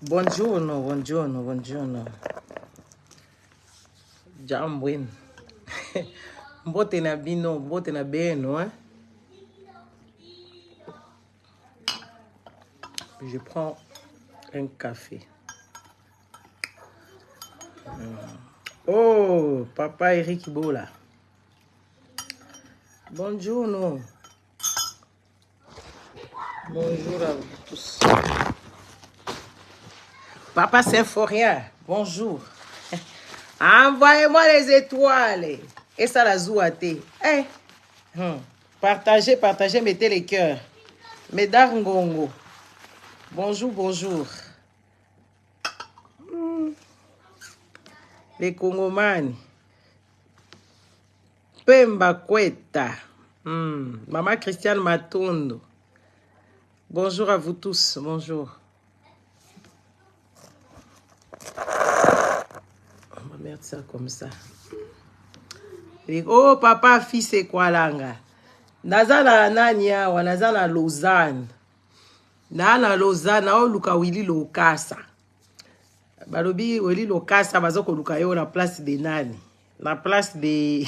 Buongiorno, buongiorno, buongiorno. Jambwin. Mbote na bino, mbote na beno, hein. Je prends un café. Oh, papa Eric Bola. Buongiorno. Bonjour à vous tous. Papa Symphorien, bonjour. Envoyez-moi les étoiles. Et ça la zouate. Hey. Partagez, partagez, mettez les cœurs. Médard Ngongo. Bonjour, bonjour. Les Congomani. Pemba Kweta. Maman Christiane Matondo. Bonjour à vous tous. Bonjour. On va mettre ça comme ça. Oh, papa, fils et quoi langa. Nazana Nania, ou Nazana Lausanne. Na Lausanne, na luka wili lokasa. Balobi wili lokasa bazoko luka yo na place de nani. Na place de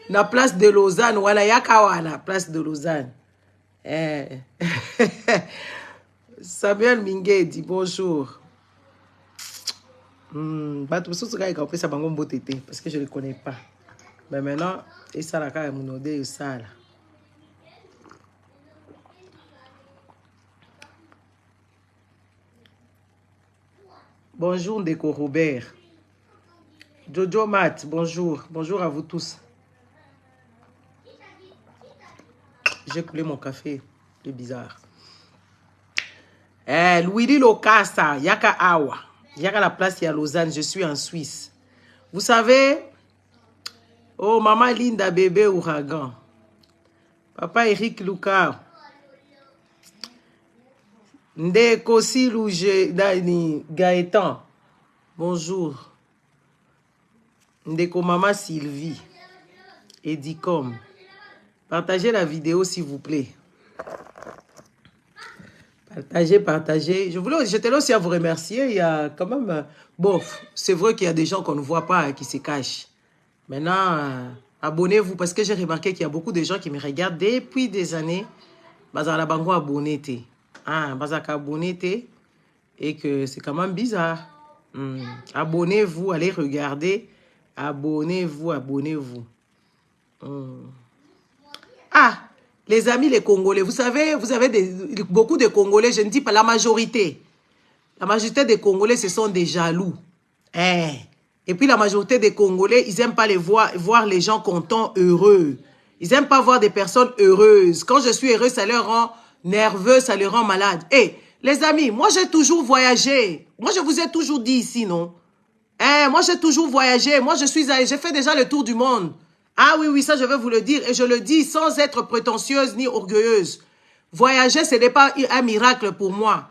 na place de Lausanne wala yakawana place de Lausanne. Samuel Mingedi, bonjour. Parce que je ne le connais pas. Mais maintenant, et ça la carte mon odé et ça là. Bonjour Ndeko Robert. Jojo Matt, bonjour. Bonjour à vous tous. J'ai coulé mon café. C'est bizarre. Louis Lokasa, Yaka Awa. Yaka la place à Lausanne, je suis en Suisse. Vous savez, oh maman Linda bébé ouragan. Papa Eric Luka. Ndeko Silouge Dani Gaëtan. Bonjour. Ndeko maman Sylvie. Edicom. Partagez la vidéo s'il vous plaît. Partagez, partagez. Je tenais aussi à vous remercier. Il y a quand même... Bon, c'est vrai qu'il y a des gens qu'on ne voit pas qui se cachent. Maintenant, abonnez-vous parce que j'ai remarqué qu'il y a beaucoup de gens qui me regardent depuis des années. Bazala Bango abonné. Bazaka abonné. Et que c'est quand même bizarre. Abonnez-vous, allez regarder. Abonnez-vous, abonnez-vous. Les amis, les Congolais, vous savez, vous avez beaucoup de Congolais, je ne dis pas la majorité. La majorité des Congolais, ce sont des jaloux. Et puis la majorité des Congolais, ils n'aiment pas voir les gens contents, heureux. Ils n'aiment pas voir des personnes heureuses. Quand je suis heureux, ça leur rend nerveux, ça les rend malade. Les amis, moi j'ai toujours voyagé. Moi je vous ai toujours dit ici, non? Moi j'ai toujours voyagé. Moi j'ai fait déjà le tour du monde. Ah oui, oui, ça je vais vous le dire. Et je le dis sans être prétentieuse ni orgueilleuse. Voyager, ce n'est pas un miracle pour moi.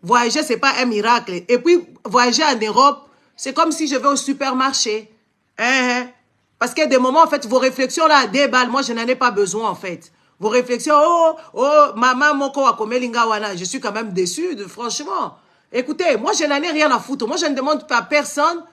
Voyager, ce n'est pas un miracle. Et puis, voyager en Europe, c'est comme si je vais au supermarché. Parce qu'il y a des moments, en fait, vos réflexions là, déballent. Moi, je n'en ai pas besoin, en fait. Vos réflexions, maman, moko wakomelinga wana. Je suis quand même déçue, franchement. Écoutez, moi, je n'en ai rien à foutre. Moi, je ne demande pas à personne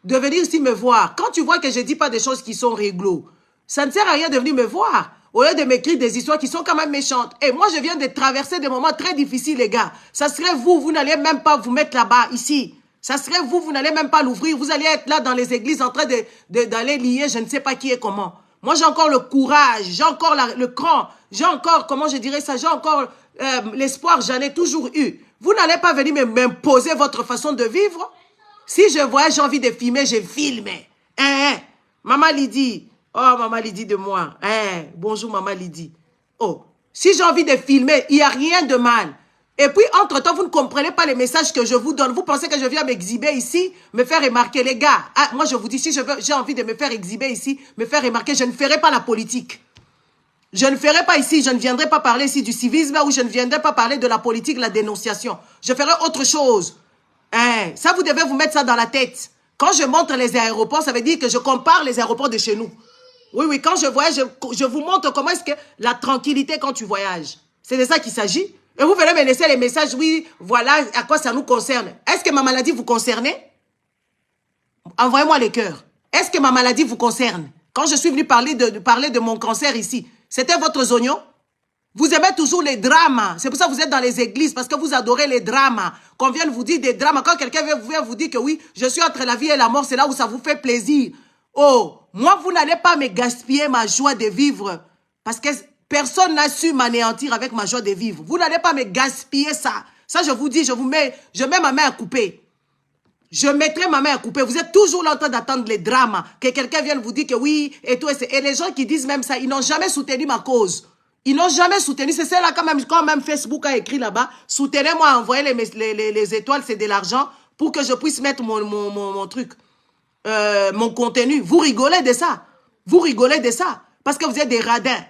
de venir ici me voir. Quand tu vois que je ne dis pas des choses qui sont réglo, ça ne sert à rien de venir me voir. Au lieu de m'écrire des histoires qui sont quand même méchantes. Et moi, je viens de traverser des moments très difficiles, les gars. Ça serait vous n'allez même pas vous mettre là-bas, ici. Ça serait vous n'allez même pas l'ouvrir. Vous allez être là dans les églises en train d'aller lier je ne sais pas qui et comment. Moi, j'ai encore le courage, j'ai encore le cran, j'ai encore, comment je dirais ça, j'ai encore l'espoir, j'en ai toujours eu. Vous n'allez pas venir m'imposer votre façon de vivre. Si je voyage, j'ai envie de filmer, je filme. Maman Lydie. Oh, Maman Lydie de moi. Bonjour, Maman Lydie. Oh, si j'ai envie de filmer, il n'y a rien de mal. Et puis, entre-temps, vous ne comprenez pas les messages que je vous donne. Vous pensez que je viens m'exhiber ici, me faire remarquer. Les gars, moi, je vous dis, si j'ai envie de me faire exhiber ici, me faire remarquer, je ne ferai pas la politique. Je ne ferai pas ici, je ne viendrai pas parler ici du civisme ou je ne viendrai pas parler de la politique, la dénonciation. Je ferai autre chose. Ça, vous devez vous mettre ça dans la tête. Quand je montre les aéroports, ça veut dire que je compare les aéroports de chez nous. Oui, oui, quand je voyage, je vous montre comment est-ce que la tranquillité quand tu voyages. C'est de ça qu'il s'agit. Et vous venez me laisser les messages, oui, voilà à quoi ça nous concerne. Est-ce que ma maladie vous concerne? Envoyez-moi les cœurs. Est-ce que ma maladie vous concerne? Quand je suis venu parler de mon cancer ici, c'était votre oignon? Vous aimez toujours les drames. C'est pour ça que vous êtes dans les églises, parce que vous adorez les drames. Qu'on vienne vous dire des drames. Quand quelqu'un vient vous dire que oui, je suis entre la vie et la mort, c'est là où ça vous fait plaisir. Oh, moi, vous n'allez pas me gaspiller ma joie de vivre. Parce que personne n'a su m'anéantir avec ma joie de vivre. Vous n'allez pas me gaspiller ça. Ça, je vous dis, je mets ma main à couper. Je mettrai ma main à couper. Vous êtes toujours là en train d'attendre les drames. Que quelqu'un vienne vous dire que oui, et tout. Et les gens qui disent même ça, ils n'ont jamais soutenu ma cause. Ils n'ont jamais soutenu. C'est ça là quand même Facebook a écrit là-bas. Soutenez-moi, envoyez les étoiles, c'est de l'argent pour que je puisse mettre mon truc, mon contenu. Vous rigolez de ça. Vous rigolez de ça. Parce que vous êtes des radins.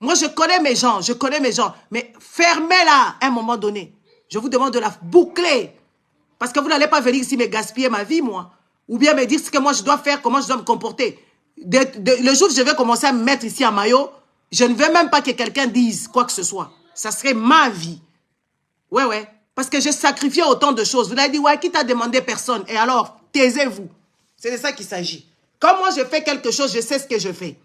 Moi, je connais mes gens. Mais fermez-la à un moment donné. Je vous demande de la boucler. Parce que vous n'allez pas venir ici me gaspiller ma vie, moi. Ou bien me dire ce que moi je dois faire, comment je dois me comporter. Le jour où je vais commencer à me mettre ici en maillot, je ne veux même pas que quelqu'un dise quoi que ce soit. Ça serait ma vie. Ouais. Parce que j'ai sacrifié autant de choses. Vous avez dit, ouais, qui t'a demandé personne? Et alors, taisez-vous. C'est de ça qu'il s'agit. Quand moi je fais quelque chose, je sais ce que je fais.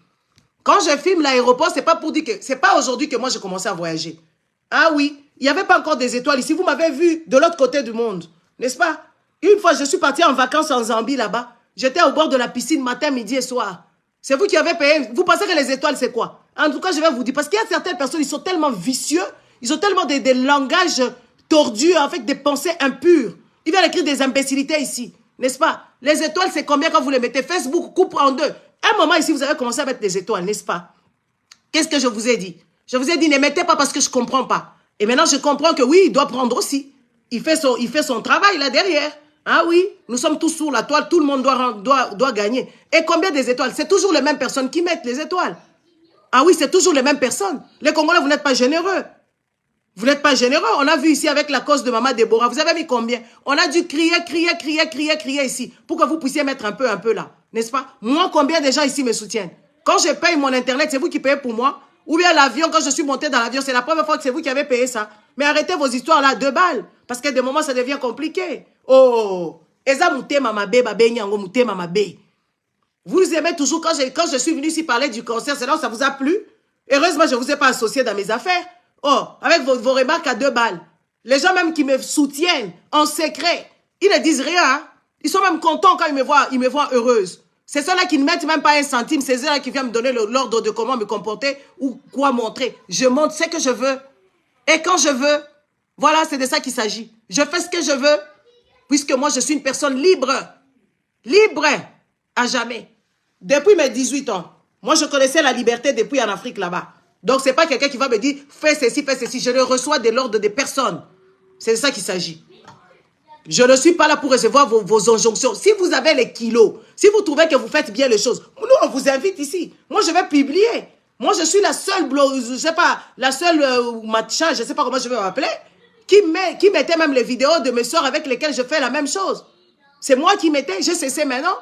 Quand je filme l'aéroport, c'est pas pour dire que... C'est pas aujourd'hui que moi j'ai commencé à voyager. Ah oui, il n'y avait pas encore des étoiles ici. Vous m'avez vu de l'autre côté du monde. N'est-ce pas? Une fois, je suis partie en vacances en Zambie là-bas. J'étais au bord de la piscine matin, midi et soir. C'est vous qui avez payé. Vous pensez que les étoiles, c'est quoi? En tout cas, je vais vous dire. Parce qu'il y a certaines personnes, ils sont tellement vicieux. Ils ont tellement des langages tordus, avec des pensées impures. Ils viennent écrire des imbécilités ici. N'est-ce pas? Les étoiles, c'est combien quand vous les mettez? Facebook coupe en deux. À un moment ici, vous avez commencé à mettre des étoiles, n'est-ce pas? Qu'est-ce que je vous ai dit? Je vous ai dit, ne mettez pas parce que je ne comprends pas. Et maintenant, je comprends que oui, il doit prendre aussi. Il fait son travail là derrière. Ah oui, nous sommes tous sous la toile, tout le monde doit gagner. Et combien des étoiles? C'est toujours les mêmes personnes qui mettent les étoiles. Ah oui, c'est toujours les mêmes personnes. Les Congolais, vous n'êtes pas généreux. Vous n'êtes pas généreux. On a vu ici avec la cause de Maman Déborah. Vous avez mis combien? On a dû crier ici pour que vous puissiez mettre un peu là. N'est-ce pas? Moi, combien de gens ici me soutiennent? Quand je paye mon internet, c'est vous qui payez pour moi? Ou bien l'avion, quand je suis monté dans l'avion, c'est la première fois que c'est vous qui avez payé ça. Mais arrêtez vos histoires là, 2 balles. Parce que de moments, ça devient compliqué. Oh! Vous aimez toujours, quand je suis venu ici parler du cancer, c'est là où ça vous a plu? Heureusement, je ne vous ai pas associé dans mes affaires. Oh, avec vos remarques à 2 balles. Les gens même qui me soutiennent en secret, ils ne disent rien. Hein? Ils sont même contents quand ils me voient heureuse. C'est ceux-là qui ne mettent même pas 1 centime. C'est ceux-là qui viennent me donner l'ordre de comment me comporter ou quoi montrer. Je montre ce que je veux. Et quand je veux, voilà, c'est de ça qu'il s'agit. Je fais ce que je veux, puisque moi, je suis une personne libre. Libre à jamais. Depuis mes 18 ans, moi, je connaissais la liberté depuis en Afrique là-bas. Donc, ce n'est pas quelqu'un qui va me dire, fais ceci, fais ceci. Je ne reçois de l'ordre des personnes. C'est de ça qu'il s'agit. Je ne suis pas là pour recevoir vos injonctions. Si vous avez les kilos, si vous trouvez que vous faites bien les choses, nous, on vous invite ici. Moi, je vais publier. Moi, je suis la seule, je sais pas, la seule machin, je ne sais pas comment je vais m'appeler, qui mettait même les vidéos de mes soeurs avec lesquelles je fais la même chose. C'est moi qui mettais, j'ai cessé maintenant.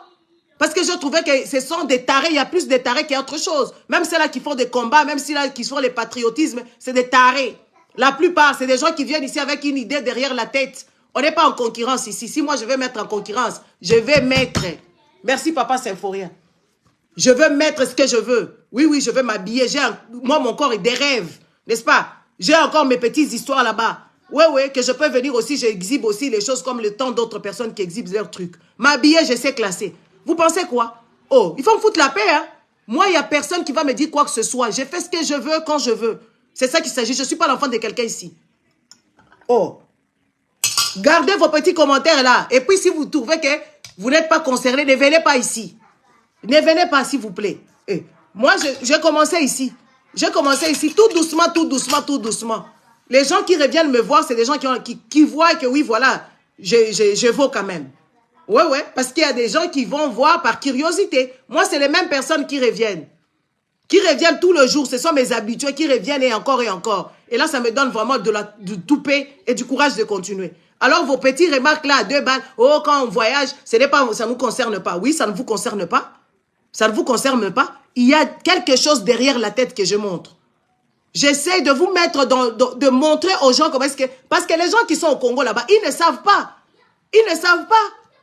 Parce que je trouvais que ce sont des tarés, il y a plus de tarés qu'il y a autre chose. Même ceux-là qui font des combats, même ceux-là qui font les patriotismes, c'est des tarés. La plupart, c'est des gens qui viennent ici avec une idée derrière la tête. On n'est pas en concurrence ici. Si moi je vais mettre en concurrence, je vais mettre. Merci Papa Symphorien. Je veux mettre ce que je veux. Oui, je veux m'habiller. Moi, mon corps est des rêves. N'est-ce pas? J'ai encore mes petites histoires là-bas. Oui, que je peux venir aussi. J'exhibe aussi les choses comme le temps d'autres personnes qui exhibent leurs trucs. M'habiller, je sais classer. Vous pensez quoi? Oh, il faut me foutre la paix, hein? Moi, il n'y a personne qui va me dire quoi que ce soit. Je fais ce que je veux quand je veux. C'est ça qu'il s'agit. Je ne suis pas l'enfant de quelqu'un ici. Oh. Gardez vos petits commentaires là. Et puis, si vous trouvez que vous n'êtes pas concerné, ne venez pas ici. Ne venez pas, s'il vous plaît. Et moi, j'ai commencé ici. J'ai commencé ici tout doucement, tout doucement, tout doucement. Les gens qui reviennent me voir, c'est des gens qui voient que oui, voilà, je vaux quand même. Ouais, parce qu'il y a des gens qui vont voir par curiosité. Moi, c'est les mêmes personnes qui reviennent. Qui reviennent tout le jour. Ce sont mes habitués qui reviennent et encore et encore. Et là, ça me donne vraiment du toupet et du courage de continuer. Alors, vos petits remarques là, à 2 balles, oh, quand on voyage, ça ne nous concerne pas. Oui, ça ne vous concerne pas. Ça ne vous concerne pas. Il y a quelque chose derrière la tête que je montre. J'essaie de vous mettre de montrer aux gens comment est-ce que... Parce que les gens qui sont au Congo là-bas, ils ne savent pas. Ils ne savent pas.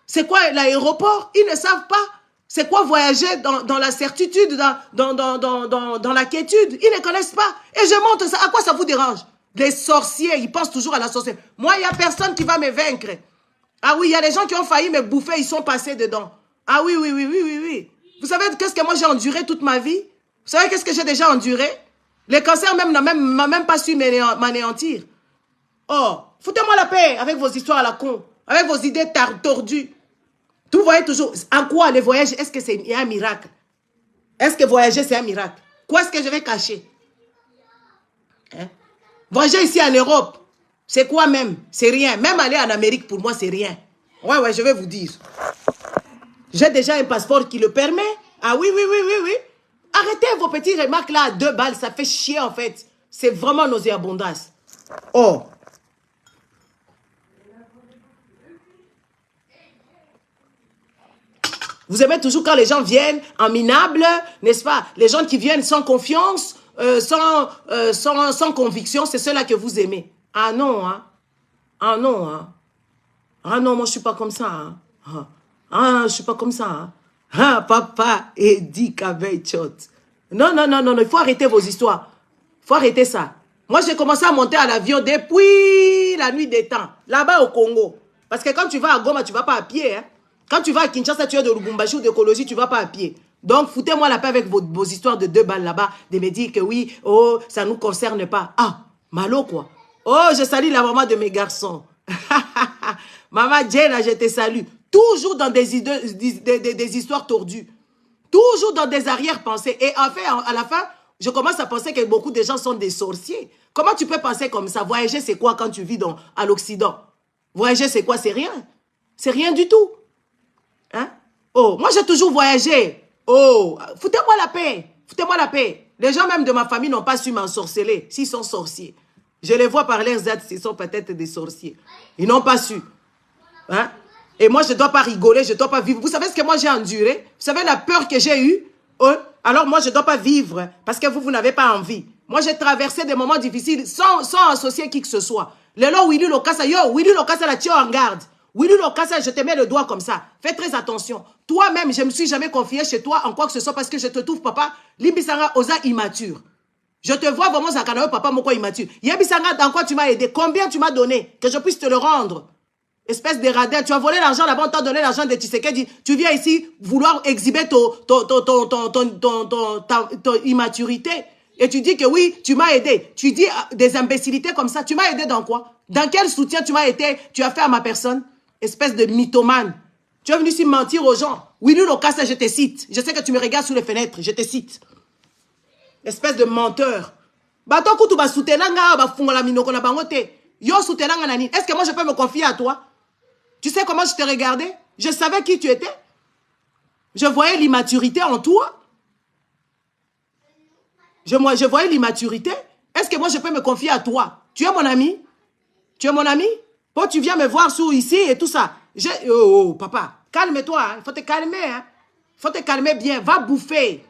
C'est quoi l'aéroport? Ils ne savent pas. C'est quoi voyager dans la certitude, dans la quiétude? Ils ne connaissent pas. Et je montre ça. À quoi ça vous dérange? Les sorciers, ils pensent toujours à la sorcière. Moi, il n'y a personne qui va me vaincre. Ah oui, il y a des gens qui ont failli me bouffer, ils sont passés dedans. Ah oui, oui, oui, oui, oui, oui. Vous savez qu'est-ce que moi j'ai enduré toute ma vie? Vous savez qu'est-ce que j'ai déjà enduré? Les cancers m'a même pas su m'anéantir. Oh, foutez-moi la paix avec vos histoires à la con, avec vos idées tordues. Vous voyez toujours, en quoi les voyages, est-ce que c'est un miracle? Est-ce que voyager c'est un miracle? Quoi est-ce que je vais cacher? Hein? Voyager ici en Europe, c'est quoi même? C'est rien. Même aller en Amérique, pour moi, c'est rien. Ouais, ouais, je vais vous dire. J'ai déjà un passeport qui le permet. Ah oui, oui, oui, oui, oui. Arrêtez vos petites remarques là à 2 balles. Ça fait chier en fait. C'est vraiment nauséabondance. Oh. Vous aimez toujours quand les gens viennent en minable, n'est-ce pas? Les gens qui viennent sans confiance, sans conviction, c'est ceux-là que vous aimez. Ah non, hein? Ah non, hein? Ah non, moi je suis pas comme ça, hein? Ah, je suis pas comme ça, hein? Ah, papa, Eddie Kabechot. Non, non, non, non, non, il faut arrêter vos histoires. Il faut arrêter ça. Moi, j'ai commencé à monter à l'avion depuis la nuit des temps, là-bas au Congo. Parce que quand tu vas à Goma, tu ne vas pas à pied, hein? Quand tu vas à Kinshasa, tu es de Lubumbashi ou d'écologie, tu ne vas pas à pied. Donc, foutez-moi la paix avec vos histoires de 2 balles là-bas, de me dire que oui, oh, ça ne nous concerne pas. Ah, malo quoi. Oh, je salue la maman de mes garçons. Maman Jenna, je te salue. Toujours dans des histoires tordues. Toujours dans des arrière-pensées. Et en fait, à la fin, je commence à penser que beaucoup de gens sont des sorciers. Comment tu peux penser comme ça? Voyager, c'est quoi quand tu vis à l'Occident? Voyager, c'est quoi? C'est rien. C'est rien du tout. Hein? Oh, moi, j'ai toujours voyagé. Oh, foutez-moi la paix. Foutez-moi la paix. Les gens même de ma famille n'ont pas su m'ensorceler s'ils sont sorciers. Je les vois par leurs aides, s'ils sont peut-être des sorciers. Ils n'ont pas su. Hein? Et moi, je ne dois pas rigoler, je ne dois pas vivre. Vous savez ce que moi j'ai enduré? Vous savez la peur que j'ai eue? Alors moi, je ne dois pas vivre parce que vous n'avez pas envie. Moi, j'ai traversé des moments difficiles sans associer qui que ce soit. Le long, Willy Lokassa, yo, Willy Lokassa, la tire en garde. Willy Lokassa, je te mets le doigt comme ça. Fais très attention. Toi-même, je ne me suis jamais confié chez toi en quoi que ce soit parce que je te trouve, papa, Limbisanga Oza immature. Je te vois vraiment, Zakanawe, papa, mon quoi immature. Yebisanga, dans quoi tu m'as aidé? Combien tu m'as donné que je puisse te le rendre? Espèce de radin, tu as volé l'argent là-bas, on t'a donné l'argent de Tshisekedi. Tu viens ici vouloir exhiber ton immaturité. Et tu dis que oui, tu m'as aidé. Tu dis des imbécilités comme ça. Tu m'as aidé dans quoi? Dans quel soutien tu as fait à ma personne? Espèce de mythomane. Tu es venu ici mentir aux gens. Willy Lokassa, je te cite. Je sais que tu me regardes sous les fenêtres. Je te cite. Espèce de menteur. Est-ce que moi je peux me confier à toi? Tu sais comment je t'ai regardé? Je savais qui tu étais. Je voyais l'immaturité en toi. Je voyais l'immaturité. Est-ce que moi je peux me confier à toi? Tu es mon ami? Tu es mon ami? Bon, tu viens me voir sous ici et tout ça. Oh, papa, calme-toi. Il faut te calmer. Il faut te calmer bien. Va bouffer.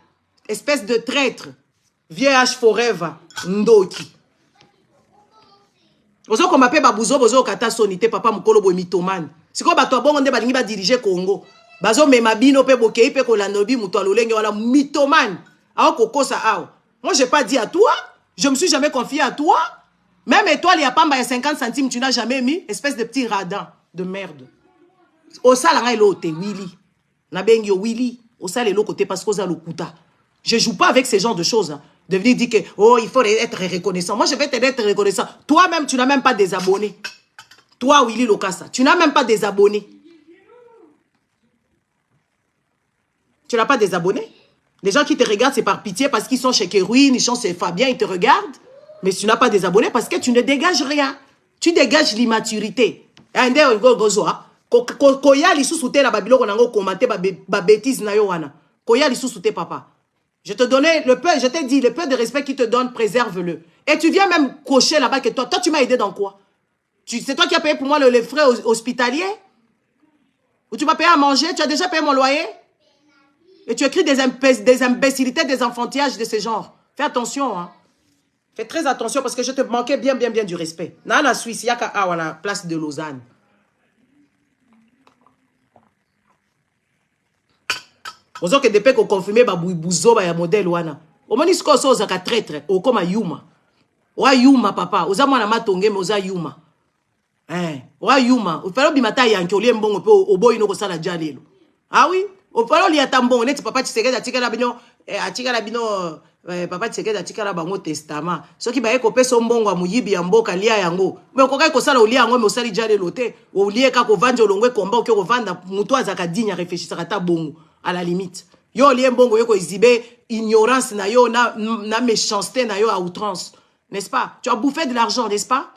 Espèce de traître. VH forever. Ndoki. Ozo ko mape babuzo bozo kata sonité papa mukolo bo mythomane. Siko bato abongo nde balingi ba diriger Congo. Bazo mema bino pe bokei pe ko lanobi muto alolenge wala mythomane. Ao kokosa ao. Moi j'ai pas dit à toi, je me suis jamais confié à toi. Même étoile il y a pas 50 centimes tu n'as jamais mis, espèce de petit radin de merde. Au sala ngai lote Willy. Na bengi Willy, au sala lo côté parce que za lokuta. Je joue pas avec ces genres de choses. Hein. De venir dire que, oh, il faut être reconnaissant. Moi, je vais t'être reconnaissant. Toi-même, tu n'as même pas des abonnés. Toi, Willy Lokassa, tu n'as même pas des abonnés. Tu n'as pas des abonnés. Les gens qui te regardent, c'est par pitié parce qu'ils sont chez Kérouine, ils sont chez Fabien, ils te regardent. Mais tu n'as pas des abonnés parce que tu ne dégages rien. Tu dégages l'immaturité. Koya li sous-souté la babilo konango commenter ba bêtise na yo wana. Koya li sous-souté papa. Je te donnais le peu, je t'ai dit, le peu de respect qu'il te donne, préserve-le. Et tu viens même cocher là-bas que toi. Toi, tu m'as aidé dans quoi? C'est toi qui as payé pour moi les frais hospitaliers? Ou tu m'as payé à manger? Tu as déjà payé mon loyer? Et tu écris des imbécilités, des enfantillages de ce genre. Fais attention, hein. Fais très attention parce que je te manquais bien du respect. Dans la Suisse, il y a à la place de Lausanne. Vous avez que depuis qu'on confirme bouzo ba ya modèle wana. Au moins ce qu'on sait ka traître au comme Yuma. Wa Yuma papa, oza mwana matonge mais oza Yuma. Wa Yuma, o falo bimata yanki olie mbongo pe oboyi no ko sala jalelo. Ah oui, o falo li atambongo neti papa Tshisekedi atika la bino papa Tshisekedi atika la bango testament. Soki ba eko pesa mbongo a muyibi ya mboka lia yango. Mais ko kai ko sala olia yango mais osali jalelo te. O lie ka ko vanja olongwe komba o ke ko vanda muto azaka dinya réfléchir ta bongo. À la limite. Yo lien bongo yo ko exhiber ignorance na yo na méchanceté na yo à outrance. N'est-ce pas? Tu as bouffé de l'argent, n'est-ce pas?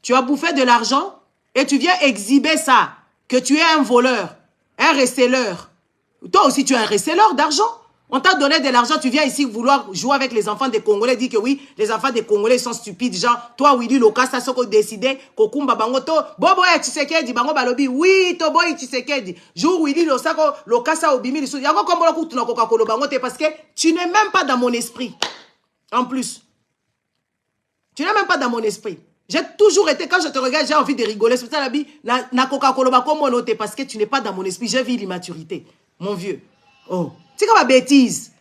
Tu as bouffé de l'argent et tu viens exhiber ça. Que tu es un voleur, un receleur. Toi aussi tu es un receleur d'argent. On t'a donné de l'argent, tu viens ici vouloir jouer avec les enfants des Congolais, dire que oui, les enfants des Congolais sont stupides, genre, toi, Willy Lokasa, ça, qu'on décidé, kokumba bango to, bobo ya Tshisekedi, bango balobi, oui, to boy Tshisekedi, jour Willy Lokasa obimi, yango kombo kutu na Coca-Cola bango te, parce que tu n'es même pas dans mon esprit. En plus. Tu n'es même pas dans mon esprit. J'ai toujours été, quand je te regarde, j'ai envie de rigoler, c'est ça la vie, na Coca-Cola bango monote, parce que tu n'es pas dans mon esprit, j'ai vu l'immaturité, mon vieux. Oh. C'est comme une bêtise.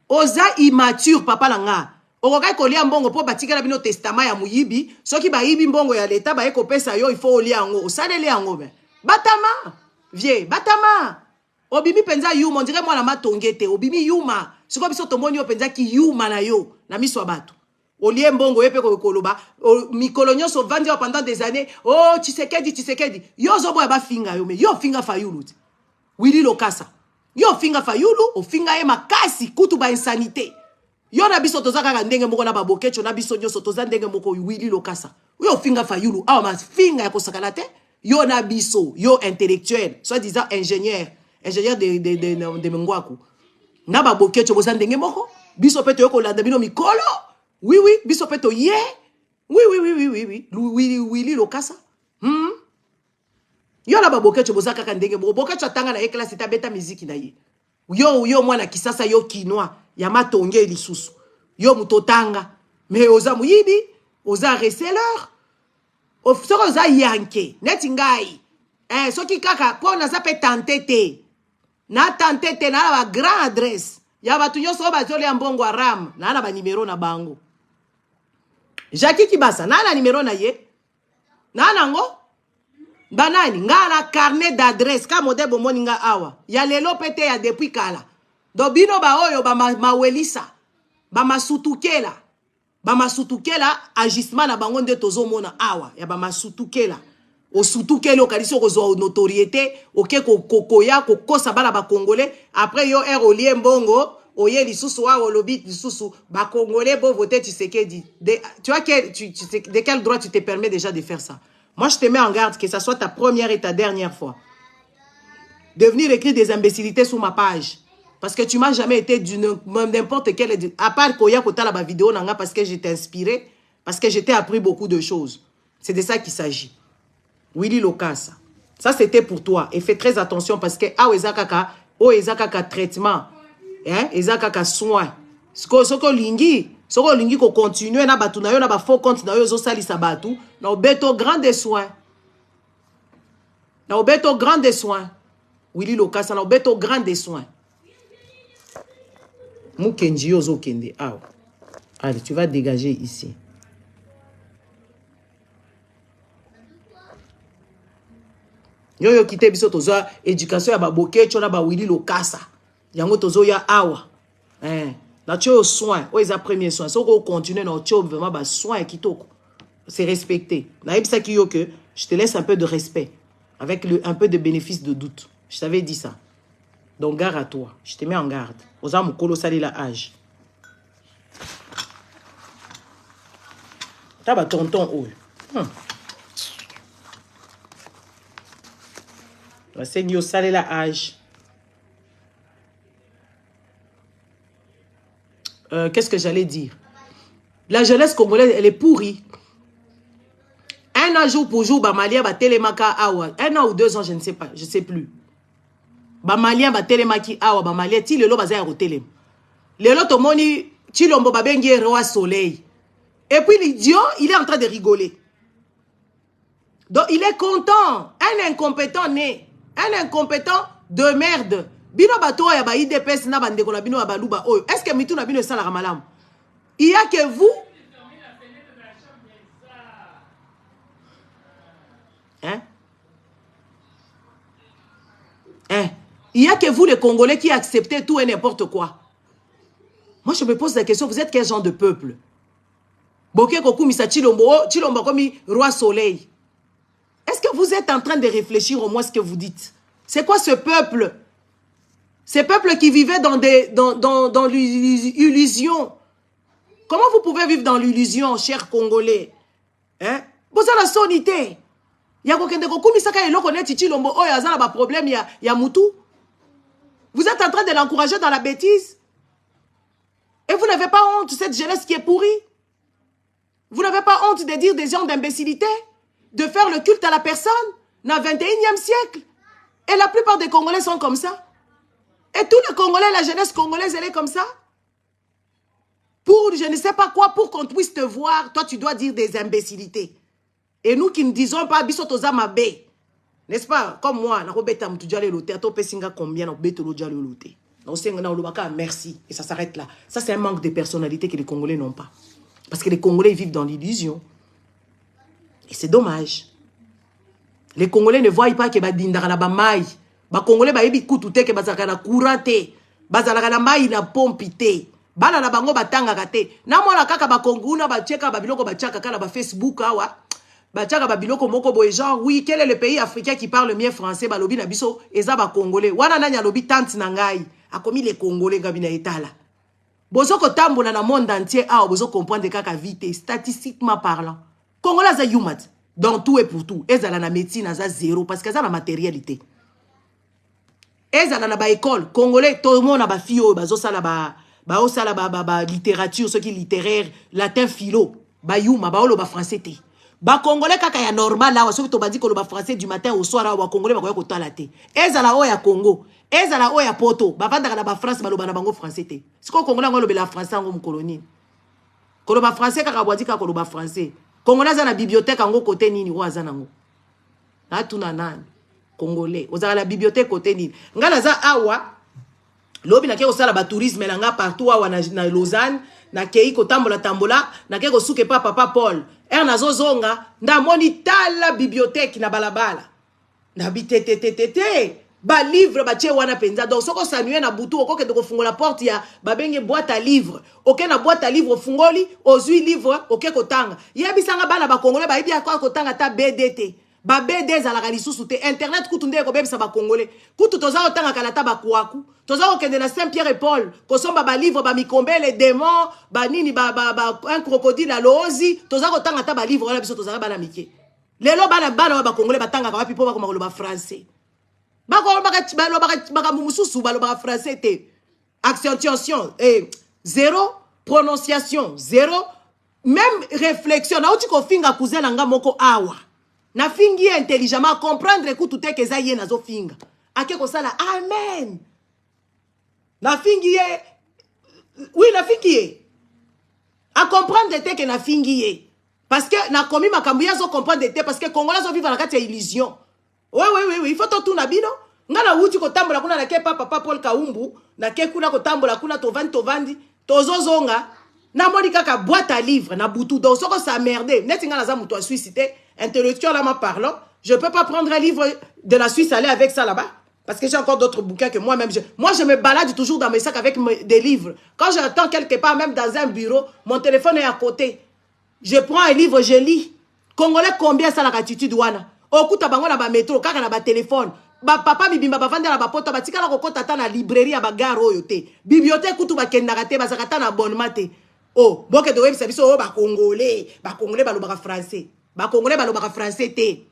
Oza immature, papa langa. Orokai kolia mbongo po batika na bino testament ya muyibi. Soki ba yibi mbongo ya leta ba eko pesa yo, il faut olia ngo. Osalele yango ben. Batama. Vie, batama. Obimi penza yuma, on dirait moi la matongete. Obimi yuma. Siko biso tomoni yo penza ki yuma na yo. Na miso bato. Olie mbongo yepe koloba. Mikolonyo so vandi pendant des années. Oh, Tshisekedi. Yo zobo ya ba finga yo me. Yo finga fayulu. Willy Lokasa. Yo finga fayulu, o finga e makasi, kutu ba insanité. Yo na biso toza kaka ndenge moko na babokecho na biso nyoso toza ndenge moko Willy Lokasa. Yo finga fayulu, awa ma finga ya kosakala te. Yo na biso, yo intellectuel, soi-disant ingénieur de Mengwaku. Na babokecho boza ndenge moko, biso peto yo kolanda bino mikolo. Oui, biso peto ye. Oui. Willy Lokasa. Yo la babokecho boza kaka ndenge bokecho atanga na classe ta beta musique na ye. Yo mwana kisasa yo kinwa ya matonge lisusu. Yo mutotanga mais oza muyibi, oza receleur. Soko oza yanke, neti ngai. Soki kaka po na za pe tantete. Na tantete na ba grand adresse. Ya batu nyoso ba zole mbongo aram, na ba numero na bango. Jackie Kibasa na numero na ye. Na nango banani nga na carnet d'adresse ka modèle bomoni nga awa ya lelo pete ya depuis kala do bino ba oyo ba mawelisa ba masutukela agissement na bango nde tozomona awa ya ba masutukela o sutukelo kalisi ko notoriété oke kokoya kokosa bala ba congolais après yo olie mbongo oye lisusu wa olobi lisusu ba congolais bo voter Tshisekedi tu vois de quel droit tu te permets déjà de faire ça? Moi, je te mets en garde que ça soit ta première et ta dernière fois de venir écrire des imbécilités sur ma page. Parce que tu m'as jamais été d'une n'importe quelle... À part Koya Kota la vidéo, parce que j'étais inspiré, parce que j'étais appris beaucoup de choses. C'est de ça qu'il s'agit. Willy Lokasa. Ça, c'était pour toi. Et fais très attention parce que ezakaka traitement. Ezakaka soin. Soko lingi ko continuer na batu na yo na ba faux compte na yo zo salisa batu na obeto grand des soins. Na obeto grand des soins. Willy Lokasa na obeto grand des soins. Mukenji yo zo kende. Allez, tu vas dégager ici. Yo kite biso tozo éducation ya ba bokecho na ba Willy Lokasa. Yango tozo ya awa. Là, tu as soin, ou les premiers soins. Si on continue, tu as vraiment soin qui c'est respecté. Je te laisse un peu de respect, avec un peu de bénéfice de doute. Je t'avais dit ça. Donc, garde à toi. Je te mets en garde. Aux âmes colossales la âge. T'as ba tonton ou. La seigneur salé la âge. Qu'est-ce que j'allais dire? La jeunesse congolaise, elle est pourrie. Un an jour pour jour, Bamalia va télémaka awa. 1 an ou 2 ans, je ne sais pas, je ne sais plus. Bamalia va télémaki awa, Bamalia, ti le lo bazaya au télé. Le lo tomoni Chilombo babengi roi soleil. Et puis l'idiot, il est en train de rigoler. Donc il est content. Un incompétent né. Un incompétent de merde. Bino bato ya ba IDPS na bandeko na bino ya baluba oyo. Est-ce que mitu na bino esala malam? Il y a que vous. Hein? Hein? Il y a que vous les Congolais qui acceptez tout et n'importe quoi. Moi je me pose la question, vous êtes quel genre de peuple? Boké Koku Misa Chilombo, Chilombo comme roi soleil. Est-ce que vous êtes en train de réfléchir au moins ce que vous dites? C'est quoi ce peuple? Ces peuples qui vivaient dans l'illusion. Comment vous pouvez vivre dans l'illusion, chers Congolais? Hein? Vous avez la sonité. Il y a problème, il y a Moutou. Vous êtes en train de l'encourager dans la bêtise. Et vous n'avez pas honte de cette jeunesse qui est pourrie. Vous n'avez pas honte de dire des gens d'imbécilité, de faire le culte à la personne, dans le 21e siècle. Et la plupart des Congolais sont comme ça. Et tous les Congolais, la jeunesse congolaise, elle est comme ça. Pour je ne sais pas quoi, pour qu'on puisse te voir, toi tu dois dire des imbécilités. Et nous qui ne disons pas, bisotoza mabe. N'est-ce pas? Comme moi, merci. Et ça s'arrête là. Ça, c'est un manque de personnalité que les Congolais n'ont pas. Parce que les Congolais vivent dans l'illusion. Et c'est dommage. Les Congolais ne voient pas que badindara na bamai. Ba Congolais ba yebi kutute ke bazaka na courante. Bazalaka na mai na pompite. Bana na bango batanga kate. Na mona kaka ba Konguna ba cheka ba biloko ba chaka kala ba Facebook awa. Ba chaka ba biloko moko boye genre oui, quel est le pays africain qui parle mieux français? Ba lobi na biso eza ba Congolais. Wana nanya lobi tante na ngai. Akomi les Congolais ngabi na etala. Bozo ko tambola na monde entier awa bozo comprendre kaka vite statistiquement parlant. Congolais za yumat dans tout et pour tout. Ezala na médecine za zéro parce que ça la matérialité. Ezala na ba école Congolais tout le monde na ba fio bazo sala ba osala ba littérature ceux qui littéraire latin philo ba yuma ba olo ba français te. Ba Congolais kaka ya normal là ceux qui to bandi ko lo ba français du matin au soir wa Congolais ba ko tala te. Ezala o ya Congo, ezala o ya Poto, ba vanda na ba France ba lo bana bango français te. Siko Congolais ngo lo bela français ngo mkoloni. Ko lo ba français kaka bwadi kaka ko lo ba français. Congolais za na bibliothèque ngo côté nini wa za nango. Na tuna nani? Congolais. Vous avez la bibliothèque côté nini. Ngala za awa lobi na ke osala ba tourisme na nga partout awa na Lausanne na kei ko tambola na ke ko suke papa Paul. Na zozonga nda moni tala bibliothèque na balabala. Na bitete ba livre ba che wana penza donc soko sanué na butu okoke de ko fungola porte ya ba benge boîte à livre. OK na boîte à livre fungoli ozui livre OK ko tanga. Yebisanga bana ba Congolais ba yebi akwa ko tanga ta BDT. Ba BD za la lisusu te internet kutunde ko bebisa ba Congolais. Kutu toza otanga kala ta ba kwaku. Toza okende na Saint-Pierre et Paul. Ko somba ba livre ba mikombe les démons, ba nini ba un crocodile à l'ozi, toza otanga ta ba livre wala biso toza ba na mike. Lelo bana ba Congolais batanga ka wapi po ba ko ba français. Ba ko ba mususu ba lo ba français te. Accentuation zéro, prononciation zéro, même réflexion. Na uti ko finga cousin nga moko awa. Na fingi intelligemment comprendre que tout est que ça y est na zo finga. Ake ko sala amen. Na fingi oui na fingi a comprendre que na fingi parce que na komi makambu ya zo comprendre parce que Congolais zo vivre na kati ya illusion. Oui il faut tout na bino. Ngala wuti ko tambola kuna na ke papa Paul Kaumbu na ke kuna ko tambola kuna to vandi tozozonga na moni kaka boîte à livres na butu donc soko ça merde net ngala za muto a suicité intellectuellement parlant, je peux pas prendre un livre de la Suisse aller avec ça là-bas parce que j'ai encore d'autres bouquins que moi-même moi je me balade toujours dans mes sacs avec des livres. Quand j'attends quelque part même dans un bureau, mon téléphone est à côté. Je prends un livre, je lis. Congolais combien ça la attitude wana? Okuta bango na ba métro kaka na ba téléphone. Ba papa bibimba ba vanda na ba poto ba tika la kokota ta na librairie ba gare oyo te. Bibliothèque kutu ba kendaka te ba zakata na abonnement te. Oh, boke de web service oh ba Congolais ba lo ba français. Ba Congolais ba lo ba français te.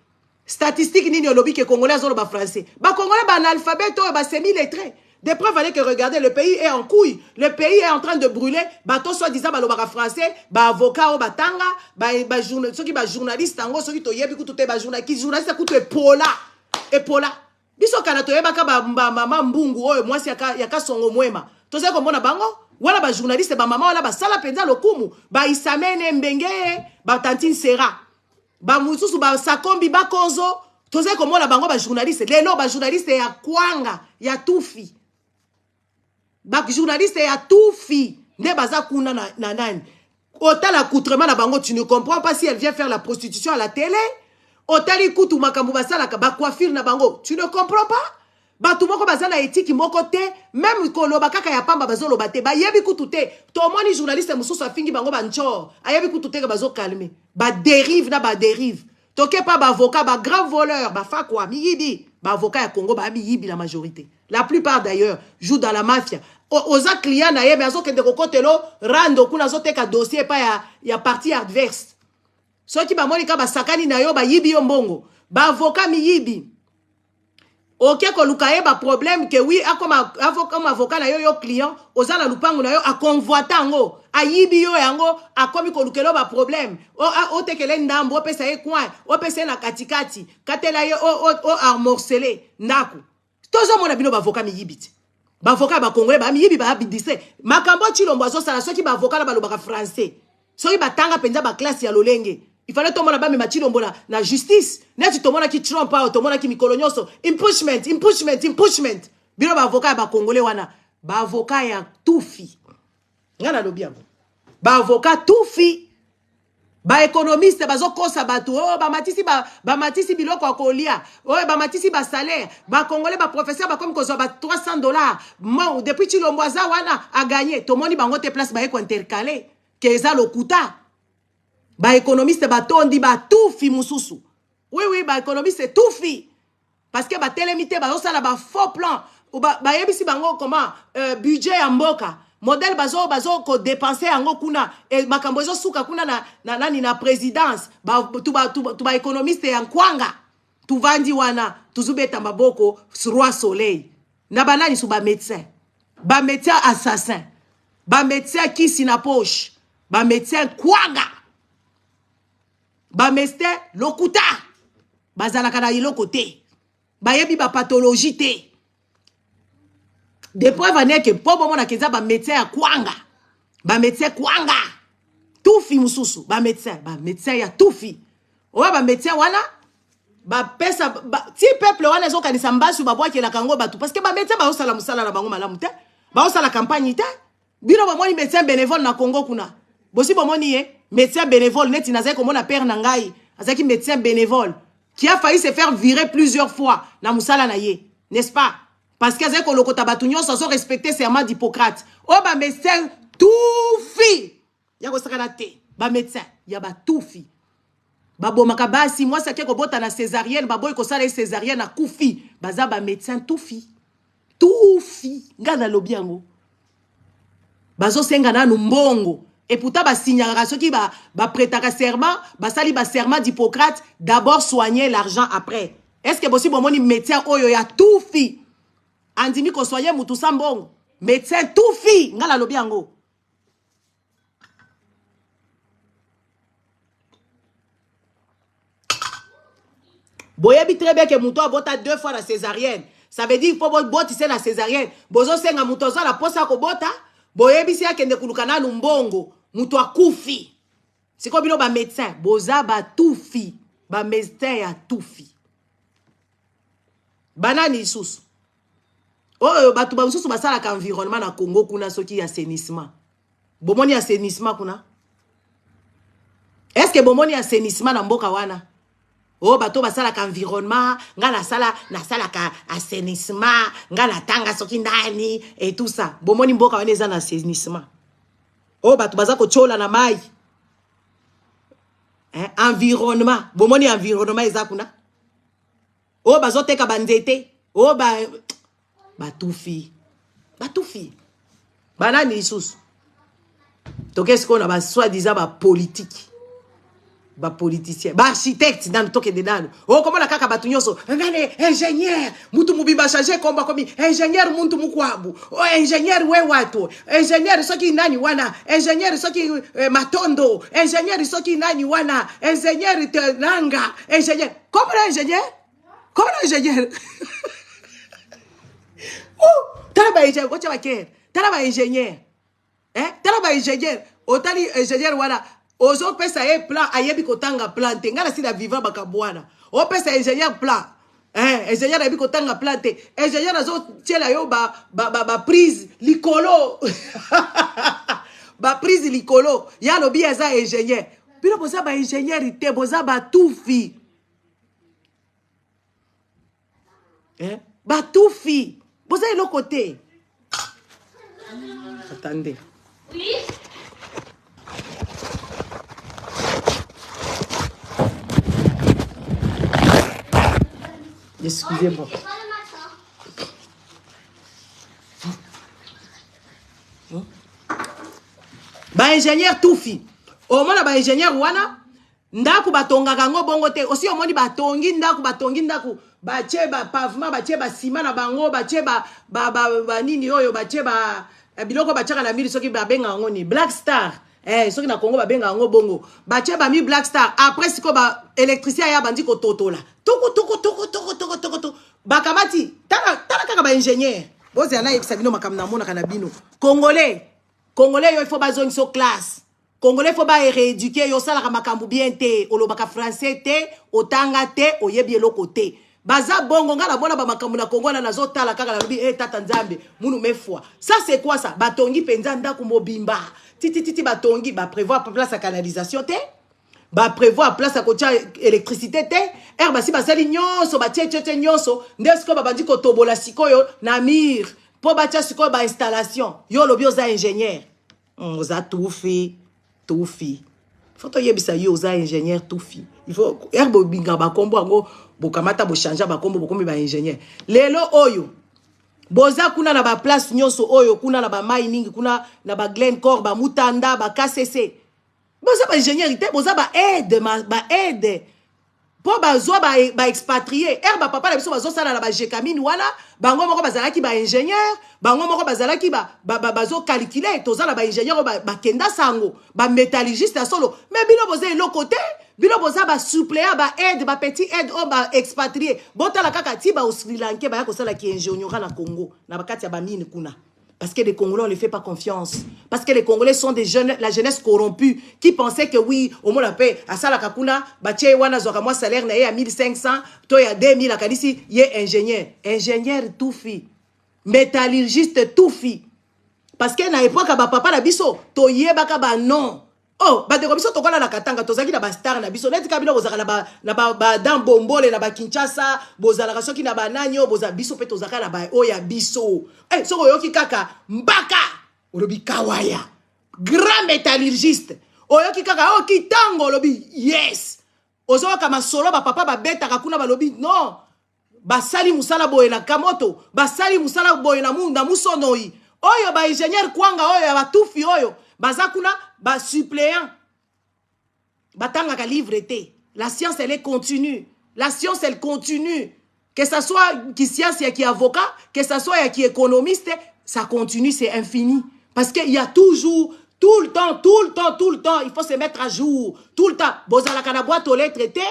Statistique nini olobi ke Congolais zo lo ba français. Ba Congolais ba analphabète ba semi-lettré. Des preuves allaient que regardez, le pays est en couille. Le pays est en train de brûler. Bato soi-disant ba lo ba français, ba avocat o ba tanga, ba journaliste, ceux qui ba journaliste tango, ceux qui to yebi ku tout ba journaliste, journaliste ku to epola. Biso kana toyebaka mama mbungu oyo mwasi yaka songo mwema. Toze komona bango wana ba journaliste ba mama wala ba sala penza lokumu ba isamene mbenge ba tantine sera. Ba mususu ba sakombi ba konzo toze komona bango ba journaliste. Lelo ba journaliste ya kwanga ya tufi. Ba journaliste ya tufi ne baza kuna na nani. Autant l'accoutrement na bango tu ne comprends pas si elle vient faire la prostitution à la télé. Otali kutu makambu basala ba coiffure na bango. Tu ne comprends pas? Batu moko bazana éthique moko te, même koloba kaka ya pamba bazolo bate, ba yebi kutu te. Tomoni journaliste mususu afingi bango bancho. Ayebi kutu te bazo calmer. Ba dérive na ba dérive. Toke pas ba avocat, ba grand voleur, ba fa quoi, miyibi. Ba avocat ya Congo ba miyibi la majorité. La plupart d'ailleurs jouent dans la mafia. Oza client na yebe azo kende kokotelo rando kuna zo teka dossier pa ya partie adverse. Ceux qui bamoni ka basakani na yo ba yibi yo mbongo ba avocat mi yibi ok ko lukaye ba problème que oui comme avocat na yo client ozala lupango na yo a convoita ngo a yibi yo yango a komi ko lukelo ba problème o tekele ndambo o pesa ye coin o pesa na katikati katela ye o amorceler ndaku tozo mona bino ba avocat mi yibiti ba avocat ba congolais ba mi yibi ba bidise makambo chilombo azo sala ceux qui ba avocat na ba lobaka français ceux qui ba tanga penza ba classe ya lolenge. Il fallait tomber là-bas, mais Mathilde, la justice. N'est-ce que qui trompe pas, tout le monde qui mikolonioso. Impeachment. Bino ba avocat ba congolais wana. Ba avocat ya tufi. Ngana lo bien. Ba avocat tufi. Ba économiste bazo kosa batu. Oh ba matisi biloko akolia. Oh ba matisi ba salaire. Ba congolais ba professeur ba comme kozo ba $300. Moi depuis Chilomboaza wana a gagné. Tout le monde bango te place ba eko intercalé. Keza lokuta. Ba économiste ba tondi ba tufi mususu. Oui, ba économiste tufi. Parce que ba télémité ba osala ba faux plan. Ou ba yebisi bango comment budget ya mboka. Modèle bazo ko dépenser ango kuna e makambo zo suka kuna na présidence. Tu ba économiste ya kwanga. Tu vandi wana tuzubeta maboko roi soleil. Na banani su ba médecin. Ba médecin assassin. Ba médecin qui si na poche. Ba médecin kwanga. Ba meste lokuta bazalaka na iloko te ba yebi ba pathologie te de preuve ane que po bomo na keza ba médecin ya kwanga ba médecin kwanga tufi mususu ba médecin ya tufi owa ba médecin wana ba pesa ti peuple wana zo kanisa mbasu ba bwaki la kango batu parce que ba médecin ba osala musala na bango malamu te ba osala campagne te bino ba moni médecin bénévole na Congo kuna bosi bomoni ye médecin bénévole neti nazai comme on père nangai azaki médecin bénévole qui a failli se faire virer plusieurs fois na musala na ye n'est-ce pas parce que azai ko lokota batunyo sans respecter serment d'Hippocrate oh ba médecin tufi ya ko sakana te ba médecin ya ba tufi ba bomaka basi moi ça ke ko bota na césarienne ba boy ko sala césarienne na kufi baza ba médecin tufi ngana lobiango bazo senga na mbongo. Et pourtant, bah, signalera ceux qui va prêter serment, bah, sali ba serment d'Hippocrate, d'abord soigner l'argent après. Est-ce que possible, mon médecin, oh, ya tout fi. Andimi ko soigner moutou sambong. Médecin tout fi. Ngala lobiango. Boyebi très bien que moutou a bota 2 fois la césarienne. Ça veut dire qu'il faut botter la césarienne. Bozo senga moutou la posa ko bota. Boyebi si akende kulukana lumbongo. Mutu akufi. C'est comme ba médecin. Boza ba tufi. Ba médecin ya tufi. Banani isusu. Oh, batu ba isusu basala ka environnement na Congo kuna soki assainissement. Bomoni assainissement kuna. Est-ce que bomoni assainissement na mboka wana? Oh, bato basala ka environnement, nga na sala ka assainissement, nga na tanga soki ndani et tout ça. Bomoni mboka wana eza na assainissement. Oh, bato baza ko chola na mai. Environnement. Bomoni environnement eza kuna. Oh, bazo teka banzete. Oh, batufi. Banani isusu. To qu'est-ce qu'on a ba soi-disant ba politique. Ba politicien, ba architecte dans le toque de dano. Oh, comment la kaka batunyoso? Ngane ingénieur, mutu mubiba changer komba komi. Ingénieur muntu mukwabu. Oh, ingénieur we watu. Ingénieur soki nani wana. Ingénieur soki matondo. Ingénieur soki nani wana. Ingénieur nanga. Ingénieur. Comment l'ingénieur? Comment l'ingénieur? Tala ba ingénieur, ocha baker. Tala ba ingénieur. Hein? Tala ba ingénieur. Otali ingénieur wala. Ozo pesa e plan ayebi kotanga plan te. Ngala si la vivant bakabwana. O pesa ingénieur plan. Ingénieur ayebi kotanga plan te. Ingénieur azo tiela yo ba prise likolo. Ba prise likolo. Ya lobi aza ingénieur. Bino boza ba ingénieur ite boza ba toufi. Hein? Ba toufi. Boza elo côté. Attendez. Oui. Excusez-moi. Ba ingénieur toufi. Au moins ba ingénieur wana ndaku batongaka ngo bongo te. Aussi au moins batongi ndaku batie ba pavement batie ba ciment na bango batie ba nini oyo batie ba biloko batiaka na mili soki babenga ngo ni Black Star. Soki na Congo babenga ngo bongo batie ba mi Black Star. Après siko ba électricien ya bandi ko totola. Toko bakamati tala kaka ba ingénieur. Bozi ana yebisa bino makamna mona kana bino. Congolais yo il faut bazongi so classe. Congolais faut ba rééduquer yo sala ka makambu bien te, olobaka français te, otanga te, oyebi eloko te. Baza bongo ngala bona ba makambu na Congo na zotala kaka na lobi tata nzambe munu mefwa. Ça c'est quoi ça? Batongi penza ndako mobimba. Titi batongi ba prévoir place à canalisation te. Ba prévoir place à kotia électricité te. Basi basali nyonso ba tete nyonso ndesko ba bandi ko tobola sikoyo na mir. Po batia sikoyo ba installation. Yo lobi oza ingénieur. Oza toufi. Faut to yebisa yo oza ingénieur toufi. Il faut herbo binga ba kombo ngo bokamata bo changer ba kombo bokomi ba ingénieur. Lelo oyo boza kuna na ba place nyonso oyo kuna na ba mining kuna na ba Glencore ba Mutanda ba KCC. Boza ba ingénieur ite boza ba aide. Po bazwa ba expatrié. Ba papa la biso bazo sala na ba jekamine wana bango moko bazalaki ba ingénieur, bango moko bazalaki bazo calculer tozala ba ingénieur ba kenda sango, ba métallurgiste solo. Mais bino boza elo côté, bino boza ba suppléant ba aide, ba petit aide o ba expatrié. Botala kaka ti ba au Sri Lanka ba ko sala ki ingénieur na Congo, na bakati ya ba mine kuna. Parce que les Congolais, on ne les fait pas confiance. Parce que les Congolais sont des jeunes, la jeunesse corrompue, qui pensaient que oui, au moins la paix, à ça la kakuna, batie wana zoka moi salaire na à 1500, toi à 2000 à Kadisi, yé ingénieur. Ingénieur tout fi. Métallurgiste tout fi. Parce que na époque, papa la biso, to yé baka ba non. Oh, ba de komiso to kola na katanga, to zaki na ba star na biso, neti kabila bozaka na ba dan bombole na ba Kinshasa, bozala ka soki na ba nanyo, boza biso pe to zaka na ba oya biso. Soko yoki kaka mbaka, olobi kawaya. Grand métallurgiste. Oyoki kaka kitango olobi yes. Ozo kama solo ba papa ba beta kakuna ba lobi non. Basali musala boye na kamoto, basali musala boye na munda musonoi. Oyo ba ingénieur kwanga oyo ba tufi oyo. Bazakuna ba suppléant. Batanga ka livre te. La science elle est continue. La science elle continue. Que ça soit qui science qui avocat, que ça soit qui économiste, ça continue, c'est infini. Parce qu'il y a toujours, tout le temps, il faut se mettre à jour. Tout le temps. Bozalaka na boîte aux lettres te.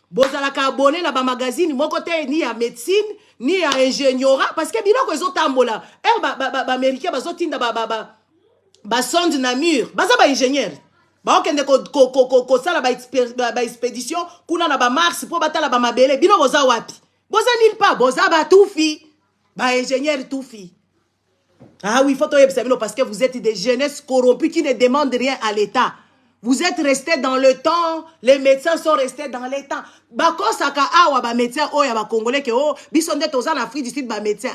Bozalaka abonné na ba magazine, mon côté ni à médecine, ni à ingénieura parce que biloko ezo tambola. Ba américain bazo tinda ba sonde na mur. Baza ba ingénieur. Ba okende ko sala ba expédition kuna na ba Mars pour batala ba mabele. Bino boza wapi? Boza nil pas, boza ba toufi. Ba ingénieur toufi. Ah oui, il faut to parce que vous êtes des jeunesses corrompues qui ne demandent rien à l'État. Vous êtes restés dans le temps, les médecins sont restés dans le temps. Bako saka awa ba médecin oya ba congolais ke bisonde toza na Afrique du Sud ba médecin.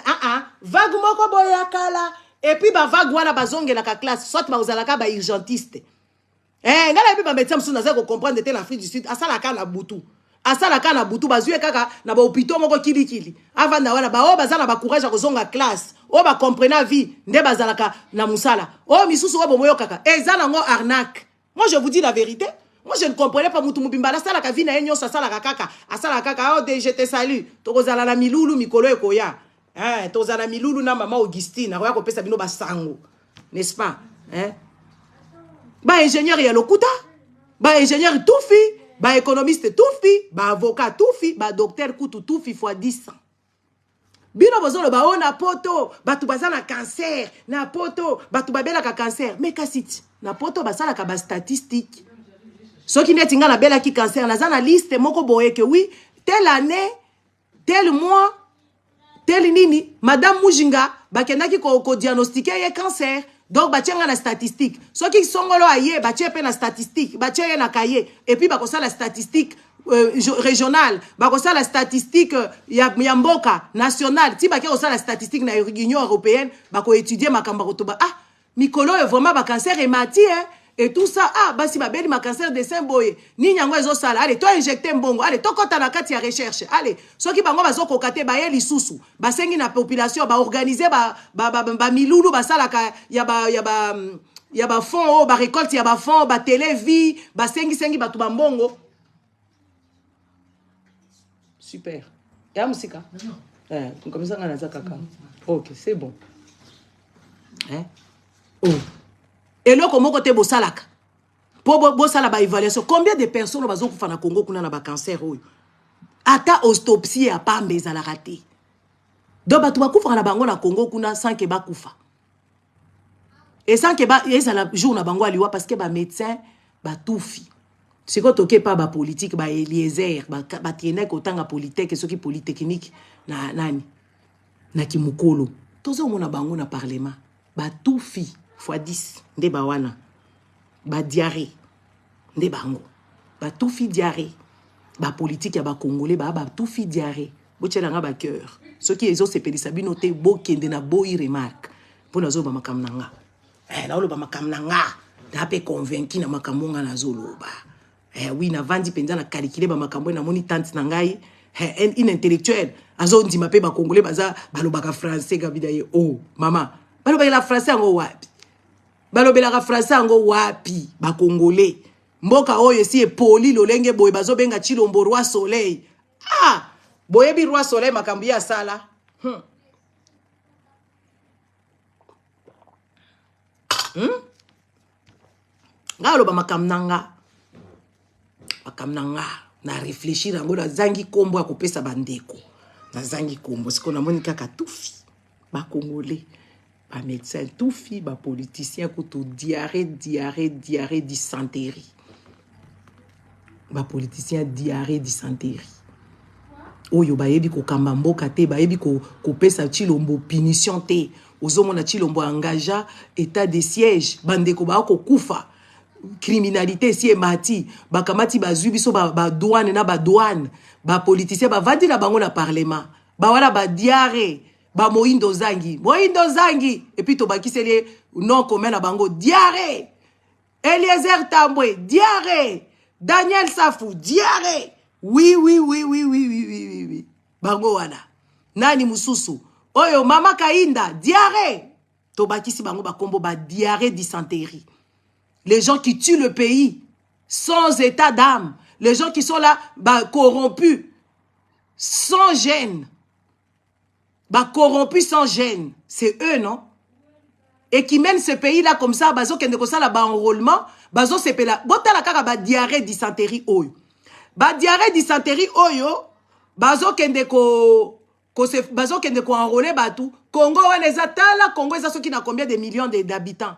Vague moko boya kala et puis ba vague wana bazonge la ka classe soit ba uzalaka ba urgentiste. Ngala bi ba médecin msuna za ko comprendre te na Afrique du Sud asala ka na butu. Asala ka na butu bazue kaka na ba hôpital moko kili. Avant na wana ba bazala ba courage ko zonga classe. Ba comprendre vie nde bazalaka na musala. Misusu bo moyo kaka. Ezala ngo arnaque. Moi, je vous dis la vérité. Moi, je ne comprenais pas Moutou Moubimba. La sala kavina enyo sa sala kaka. Asala kaka. Je te salue. Tozala na milulu mikolo ekoya. Tozala milulu na maman Augustine. Aroya ko pesa bino ba sango. N'est-ce pas? Ba ingénieur ya lokuta. Ba ingénieur toufi. Ba économiste toufi. Ba avocat toufi. Ba docteur Koutou toufi fois 10 ans. Bino bozolo ba on na poto, batu baza na cancer, na poto, batu babela ka cancer. Mais kasiti, na poto basala ka ba statistique. Ceux qui n'est pas belle qui cancer, la zana liste moko boye que oui, telle année, tel mois, tel nini, madame Mujinga, bakenda ki ko diagnostiquer ye cancer. Donc batienga na statistique. Ceux qui sont ngolo aye, batie pe na statistique, batie na kaye et puis bakosa la statistique régionale, bakosa la statistique ya mboka nationale, ti baké kosa la statistique na Union européenne, bako étudier makamba kotoba. Ah, mikolo est vraiment ba cancer et mati hein. Et tout ça, ah, bah si ma belle ma cancer de Saint-Boye, ni nyango ezo sala, allez, toi injecter mbongo, allez, toi kota na kati ya recherche, allez, ceux qui bango bazo kokate ba yeli susu, ba sengi na population, ba organiser ba milulu ba sala ka ya ba fond, ba récolte ya ba fond, ba télévi, ba sengi ba tuba mbongo. Super. Ya musika? Comme ça on a kaka. OK, c'est bon. Hein? Oh. Et là, comment côté bosalaka? Pour bosala ba évaluation, combien de personnes bazo kufa na Congo kuna na ba cancer oyo? Ata autopsie a pas mbeza la raté. Donc batu ba kufa na bango na Congo kuna sans que ba kufa. Et sans que ba ezala jour na bango aliwa parce que ba médecin ba toufi. C'est quand toke pas ba politique ba Eliezer ba tiene ko tanga politique et ceux qui polytechnique na nani na kimukolo. Tozo mona bango na parlement ba toufi fois 10 nde ba wana ba diarrhée nde bango ba toufi diarrhée ba politique ya ba congolais ba tout fi diarrhée bo tchelanga ba cœur ceux qui ezo sepelisa bino te bo kende na bo i remarque pona zo ba makamnanga na lo ba makamnanga da pe convaincu na makamonga na zoloba oui na vandi penza na calculer ba makambo na moni tante na ngai une intellectuelle azo ndima pe ba congolais baza balobaka français ga bidaye oh mama balobaka la français ngo wapi balobela ka français ngo wapi ba congolais mboka oyo si e poli lolenge boye bazo benga Chilombo roi soleil ah boye bi roi soleil makambi ya sala ngalo ba makamnanga na réfléchir ngo na zangi kombo ya kopesa bandeko na zangi kombo siko na moni kaka tufi ba congolais ba médecin tufi ba politicien ko to diarrhée dysenterie ba politicien diarrhée dysenterie oyo ba yebi ko kamba mboka te ba yebi ko pesa Chilombo punition te ozomona Chilombo engagea état de siège bandeko ba ko kufa criminalité si emati bakamati bazwi biso ba douane na ba douane ba politicien ba vandi na bango na parlement ba wala ba diarrhée ba Moindo Zangi et puis to bakiseli non commun na bango diarrhée Eliezer Tambwe diarrhée Daniel Safou diarrhée oui bango wana nani mususu oyo mama Kainda diarrhée to bakisi bango ba kombo ba diarrhée dysenterie. Les gens qui tuent le pays sans état d'âme, les gens qui sont là corrompus sans gêne, corrompus sans gêne, c'est eux, non? Et qui mènent ce pays-là comme ça, bazo kende ko sala ba enrôlement, bazo sepela, botala kaka ba diarrhée dysenterie oyo. Ba diarrhée dysenterie oyo, bazo kende ko enrôler batu. Congo wana ezatala, Congo eza soki na combien de millions d'habitants?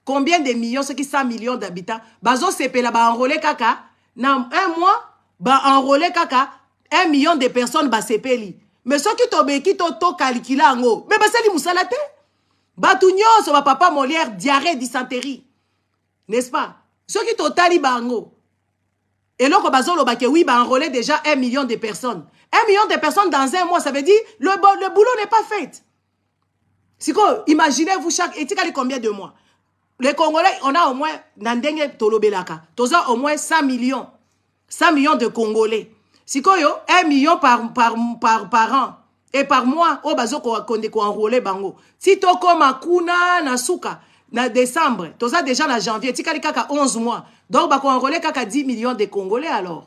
Combien de millions, ceux qui 100 millions d'habitants, bazo sepela ba enrôler kaka, na un mois, ba enrôler kaka, 1 million de personnes ba sepeli. Mais ceux qui tobeki to calculer ango, mais basali musalate. Batu nyonso ba papa Molière diarrhée dysenterie. N'est-ce pas? Ceux qui totali bango. Et là, bazolo ba ke oui ba enrôler déjà 1 million de personnes. 1 million de personnes dans un mois, ça veut dire le boulot n'est pas fait. C'est quoi? Imaginez-vous chaque etikali combien de mois? Les Congolais, on a au moins, Nandenge Tolobelaka, au moins 100 millions. 100 millions de Congolais. Si quoi, 1 million par an. Et par mois, au bazo ko enrôler bango. Si to comme Kuna, na Souka, na décembre, toza déjà na janvier, tikali kaka 11 mois. Donc, bako enrôler kaka 10 millions de Congolais alors.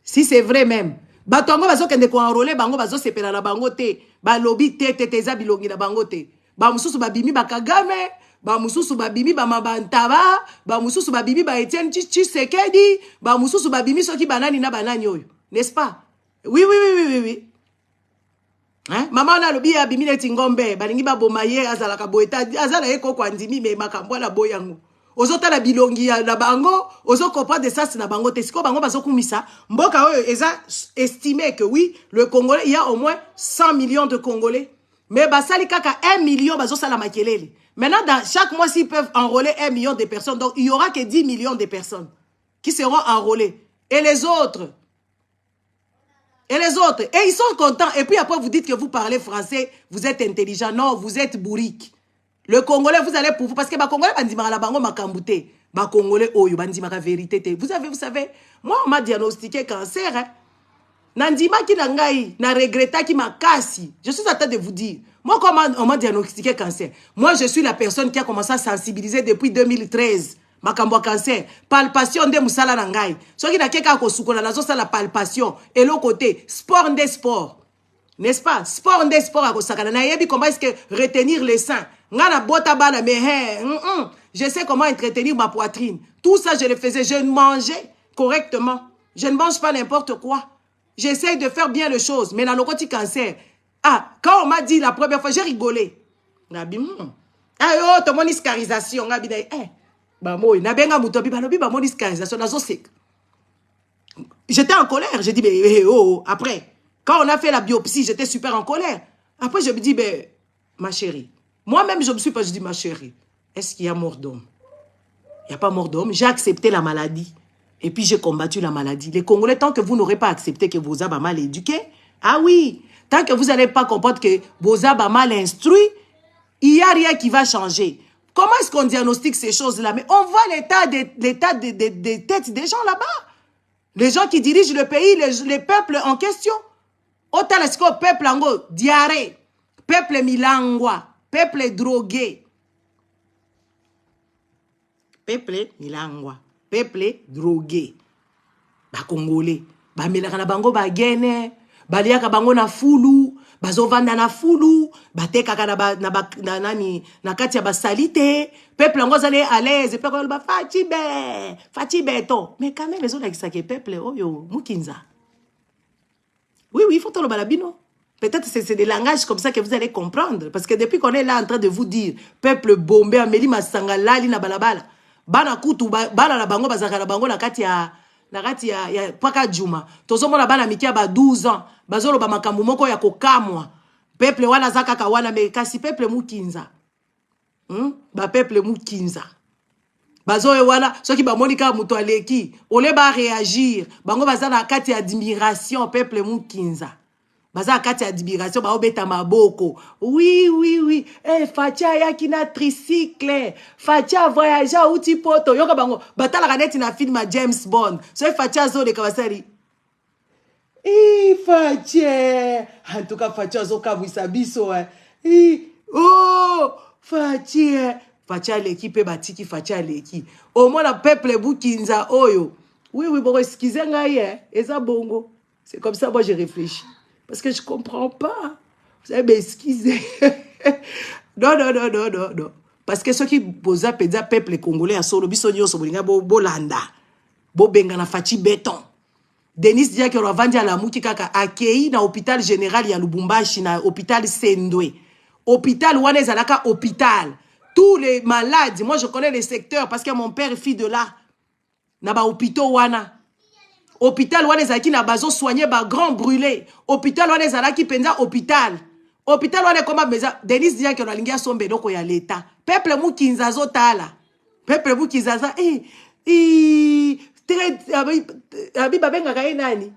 Si c'est vrai même. Batongo bazo kende ko enrôler bango bazo sepela na bango te. Ba lobby te za bilongi na bango te. Ba mususu ba bimi ba Kagame. Ba mususu ba bimi ba Mabantaba, ba mususu ba bimi ba Etienne Tshisekedi, ba mususu ba bimi soki banani na banani oyo, n'est-ce pas? Oui. Hein? Maman na lobi ya bimine tingombe, balingi ba bomaye azala ka boeta, azala eko kwa ndimi me makambo la boyango. Ozota la bilongi ya na bango, ozo comprendre de ça na bango te siko bango bazo kumisa. Mboka oyo eza estimé que oui, le Congolais, il y a au moins 100 millions de Congolais. Mais basali kaka 1 million bazo sala makelele. Maintenant dans chaque mois s'ils peuvent enrôler 1 million de personnes, donc il y aura que 10 millions de personnes qui seront enrôlées. Et les autres et ils sont contents. Et puis après, vous dites que vous parlez français, vous êtes intelligent. Non, vous êtes bourrique. Le Congolais, vous allez pour vous. Parce que les Congolais, bandimaka la bango makambute. Les Congolais, oyo, bandimaka vérité. Vous savez, moi, on m'a diagnostiqué cancer. Hein. Nandima ki nangai, na regretta ki makasi. Je suis en train de vous dire. Moi, comment on m'a diagnostiqué cancer? Moi, je suis la personne qui a commencé à sensibiliser depuis 2013. Makambo cancer, palpation de musala nangai. So ki na keka ko sukola nazo sala palpation et l'autre côté sport des sports. N'est-ce pas? Sport des sports à kosakana na yebi comment est-ce que retenir les seins. Ngana bota bana mais je sais comment entretenir ma poitrine. Tout ça je le faisais, je mangeais correctement. Je ne mange pas n'importe quoi. J'essaye de faire bien les choses, mais dans le côté cancer. Ah, quand on m'a dit la première fois, j'ai rigolé. Ngabi ah yo to mon iscarisation ngabi dai j'étais en colère. J'ai dit, mais après, quand on a fait la biopsie, j'étais super en colère. Après, je me dis, ma chérie, moi-même, je me suis pas, je dis, ma chérie, est-ce qu'il y a mort d'homme? Il n'y a pas mort d'homme. J'ai accepté la maladie. Et puis, j'ai combattu la maladie. Les Congolais, tant que vous n'aurez pas accepté que vos âmes mal éduqués, ah oui, tant que vous n'allez pas comprendre que vos âmes mal instruits, il n'y a rien qui va changer. Comment est-ce qu'on diagnostique ces choses-là? Mais on voit l'état des têtes des gens là-bas. Les gens qui dirigent le pays, les peuples en question. Autant est-ce que peuple ango, diarrhée, peuple milangwa, peuple drogué. Peuple milangwa, peuple drogué. Ba Congolais, ba milaka na bango ba gene, ba liaka bango na fulu. Bazovanda na fulu, bateka na kati ya basalite, peuple ngo zale à l'aise, peuple ba fachi beto. Mais quand même les autres qui que peuple oyo mukinza. Oui, il faut le balabino. Peut-être c'est des langages comme ça que vous allez comprendre parce que depuis qu'on est là en train de vous dire peuple bombé ameli masanga lali na balabala. Bana kutu bana na bango bazaka na bango na kati ya paka juma. Tozomo na bana mikia ba 12 ans. Bazolo ba makambo moko ya kokamwa. Peuple wana zaka ka wana me kasi peuple mukinza. Ba peuple mukinza. Bazoyo wana soki ba monika muto aleki, ole ba réagir. Bango bazana kati ya admiration peuple mukinza. Baza kati ya admiration ba obeta maboko. Oui. Facha yaki na tricycle. Facha voyagea uti poto. Yoka bango batala kaneti na film James Bond. So Facha zo de kabasari. Facha. En tout cas Facha zo kabwisa biso. Facha. Facha l'équipe batiki Facha l'équipe. Au moins la peuple bukinza oyo. Oui, bon excusez ngai eza bongo. C'est comme ça moi j'ai réfléchi. Parce que je ne comprends pas. Vous allez m'excuser. Non. Parce que ceux qui posent pédia peuple congolais à solo bisonio sobolinga bolanda. Bo benga na fachi béton. Denis dia que ravandi à la muki kaka accueilli na hôpital général ya Lubumbashi na hôpital Sendwe. Hôpital wana ezalaka hôpital. Tous les malades, moi je connais les secteurs parce que mon père est fille de là. Na ba hôpital wana. Hôpital wana ezalaki na bazo soigner ba grand brûlé. Hôpital wana ezalaki penza hôpital. Hôpital wana koma beza Denis dia que nalingi asombe doko ya l'état. Peuple mukinza zo tala. Peuple mukinza za très abi babenga ka nani?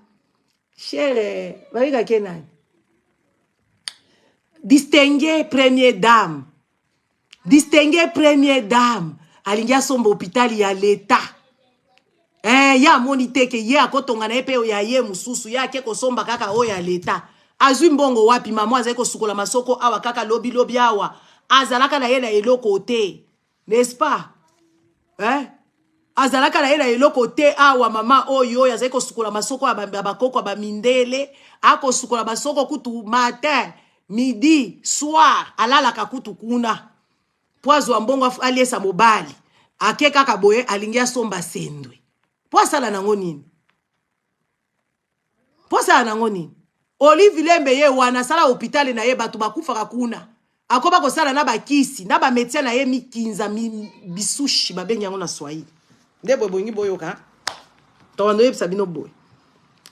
Cher babenga ke nani? Distinguée première dame. Distinguée première dame. Alingi asombe hôpital ya l'état. Ya monite ke ye akotonga na epe ya ye mususu ya ke kosomba kaka o ya leta azwi mbongo wapi mama azali kosukola masoko awa kaka lobi awa azalaka na ye na eloko te, n'est-ce pas? Azalaka na ye na eloko te awa mama oyo azali kosukola masoko ya bakoko ba mindele akosukola masoko kutu matin midi soir alalaka kutu kuna poazo wa mbongo aliesa mobali ake kaka boye alingi asomba Sendwe. Poisala nango nini? Olive Lembe ye wana sala hôpital na ye batu bakufaka kuna. Akoba ko sala na bakisi, na ba médecin na ye mikinza bisushi babengi yango na Swahili. Nde boyongi boyoka. Tondo yebisa bino boy.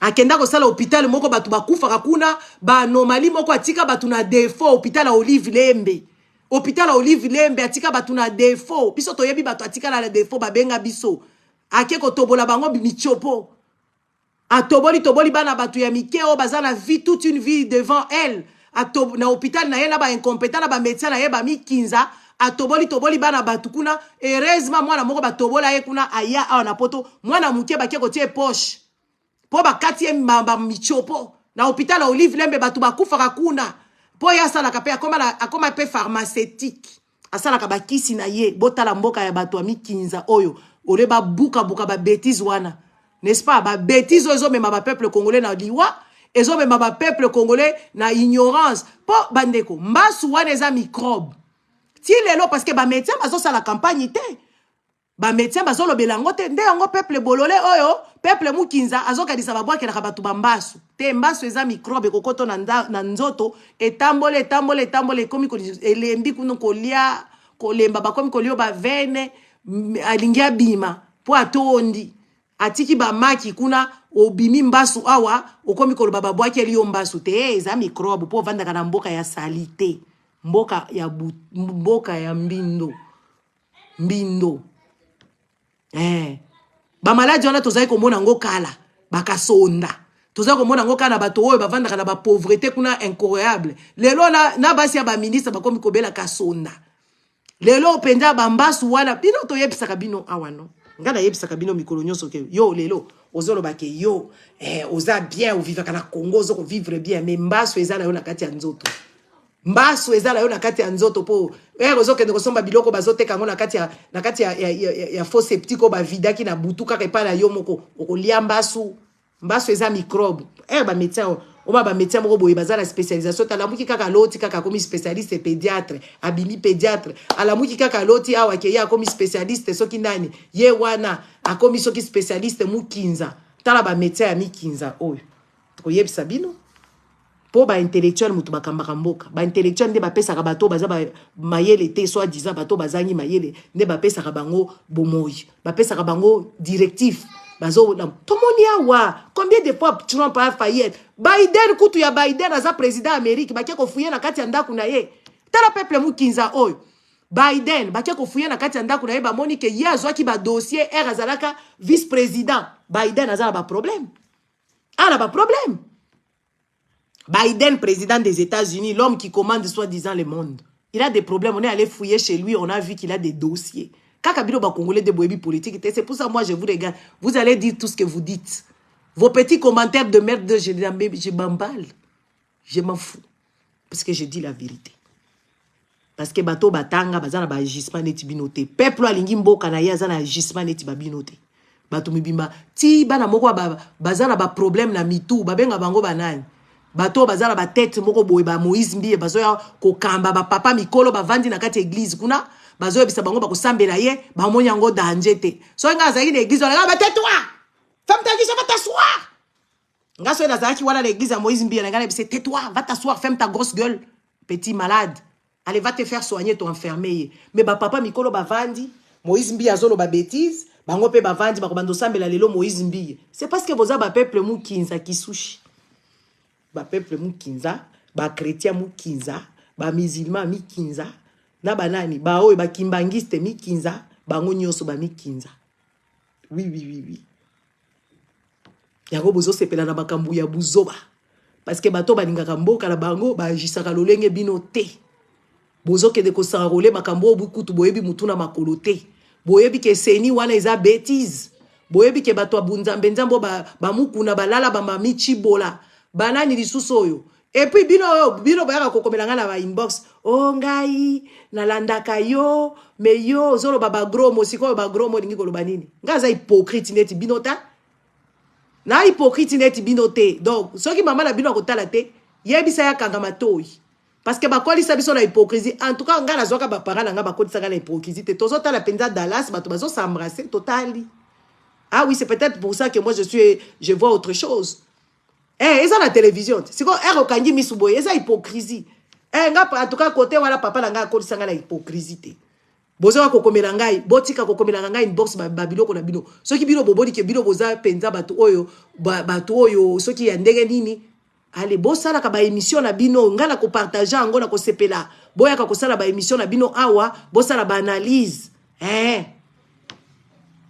Akenda ko sala hôpital moko batu bakufaka kuna, ba anomalie moko atika batu na défaut hôpital à Olive Lembe. Hôpital à Olive Lembe atika batu na défaut. Biso toyebi batu atika na défaut babenga biso. Ake ko tobola bango michopo. Toboli bana batu ya mike o bazana vie toute une vie devant elle. Na hôpital na ye na ba incompétent na ba médecin na ye ba mikinza. Toboli bana batu kuna. Heureusement mwana moko ba tobola ye kuna aya awa na poto. Mwana muke ba ke kotie poche. Po ba katie mbamba michopo. Na hôpital na Olive Lembe batu ba kufaka kuna. Po ya sala kape akoma pe pharmaceutique. Asala ka ba kisi na ye. Botala mboka ya batu ya mikinza oyo. Ore ba buka ba bêtise wana. N'est-ce pas? Ba bêtise ozo même ba peuple congolais na liwa. Ezo même ba peuple congolais na ignorance. Po bandeko. Mbasu wana eza microbe. Ti lelo parce que ba médecin bazo sala campagne te. Ba médecin bazo lobelango te. Nde yango peuple bololé oyo. Peuple mukinza azo kadisa ba bwake na kabatu bambasu. Te mbasu eza microbe kokoto na nzoto. Etambole komi elembi kuno kolia. Kolemba ba komi kolio ba vene. Alingia bima. Po atondi. Atiki ba maki kuna obimi mbasu awa okomi koloba babwaki eliyo mbasu te eza microbe po vanda kana mboka ya salite mboka ya mbindo ba maladi wana tozali komona ngo kala bakasonda tozali komona ngo kana bato oyo bavanda kana ba pauvreté kuna incroyable lelo na basi ya ba ministre bakomi kobela kasonda lelo penza ba mbasu wana bino toyebisaka bino awa no ngana yebisaka bino mikolo nyonso ke yo lelo ozolo bake yo oza bien ou vivre kana Congo zo vivre bien mais mbaso ezala yo na kati ya nzoto mbaso ezala yo na kati ya nzoto po ozo ke ndosomba biloko bazoteka ngo na kati ya faux septique ba vidaki na butuka ke pa na yo moko okolia mbaso eza microbe ba médecin ba médecin moko boye bazala spécialisation talamuki kaka loti kaka komi spécialiste pédiatre abimi pédiatre alamuki kaka loti awa ke ya komi spécialiste soki ndani ye wana akomi soki spécialiste mukinza tala ba médecin ya mikinza oyo toyebisa bino po ba intellectuel mutu bakambaka mboka ba intellectuel nde bapesaka bato baza ba mayele te soit disant bato bazangi mayele nde bapesaka bango bomoyi bapesaka bango directif bazo tomoni awa combien de fois Trump a failli Biden kutu ya Biden aza président Amérique bakia kofuye na kati ya ndaku na ye tala peuple mukinza oyo Biden bakia kofuye na kati ya ndaku na ye bamoni ke ye azwaki ba dossier azalaka vice président Biden azala ba problème Biden président des États-Unis l'homme qui commande soi-disant le monde il a des problèmes on est allé fouiller chez lui on a vu qu'il a des dossiers. Kaka bino ba congolais de boyebi politique, c'est pour ça moi je vous regarde. Vous allez dire tout ce que vous dites. Vos petits commentaires de merde, je m'emballe. Je m'en fous. Parce que je dis la vérité. Parce que bato batanga bazana ba agissement neti binote. Peuple alingi mboka na yazana agissement neti ba binote. Bato mibimba ti bana moko bazana ba problème na mitu, babenga bango banani. Bato bazala ba tête moko boye ba Moïse Mbiye bazoya ko kamba ba papa mikolo ba vandi na kati église kuna bazoya bisa bango ba ko sambela ye ba monya ngo danger te so nga za ine église ona ba tais-toi femme ta guise va t'asseoir nga so na za ki wana l'église ya Moïse Mbiye na nga bisa tais-toi va t'asseoir ferme ta grosse gueule petit malade allez va te faire soigner ton enfermé mais ba papa mikolo ba vandi Moïse Mbiye azolo ba bêtise bango pe ba vandi ba ko bando sambela lelo Moïse Mbiye c'est parce que vous avez peuple mukinza kisushi ba peuple mukinza ba chrétien mukinza ba musulman mikinza na banani ba oyo ba kimbangiste mikinza bango nyonso ba mikinza oui yango bozo sepela na bakambu ya buzoba parce que bato balingaka mboka na bango ba agisaka lolenge bino te bozo ke de ko sanrole makambo bukutu boyebi mutuna makolo te boyebi ke seni wana eza bêtise boyebi ke bato abunzambe nzambo ba mukuna balala ba mamichi bola banani lisusu oyo et puis bino bayaka kokomelanga na ba inbox oh ngai nalandaka yo me yo zolo baba gromo siko ba gromo lingi koloba nini ngaza hypocrite neti binota na hypocrite neti binote donc soki mama na bino akotala te yebisa ya kanga matoi parce que bakolisa biso na hypocrisie en tout cas nga nazwaka ba parents nga bakolisa na hypocrisie te tozotala penza Dallas bato bazo s'embrasser totally ah oui c'est peut-être pour ça que moi je vois autre chose. Eza na télévision. Siko ero kangi misuboye, eza hypocrisie. En tout cas côté wala papa la nga akolisa nga na hypocrisie. Boza wa kokomela ngai, botika kokomela ngai inbox babiloko na bino. Soki bino bobodi ke bino boza penza batu oyo soki ya ndenge nini. Allez, bosala ka ba émission na bino, ngala ko partager ngo na ko sepela. Boya ka kosala ba émission na bino awa, bosala ba analyse.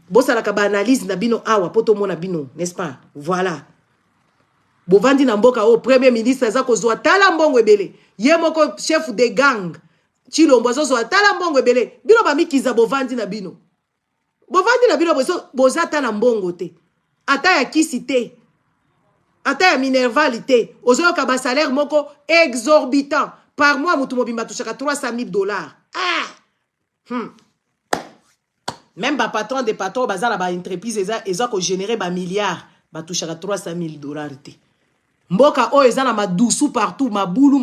Bosala ka ba analyse na bino awa poto mona bino, n'est-ce pas? Voilà. Bovandi na mboka o premier ministre aza kozwa tala mbongo ebele. Ye moko chef de gang. Chilombo azozwa tala mbongo ebele. Bino ba mikiza bovandi na bino. Bovandi na bino boza tala mbongo te. Ata ya kisi te. Ata ya minervalité. Ozo ka ba salaire moko exorbitant. Par mois mutu mobimba touchaka $300,000. Même ba patron de patron bazala ba entreprise eza ko générer ba milliards. Ba touchaka $300,000 te. Mboka o eza na madusu partout, mabulu,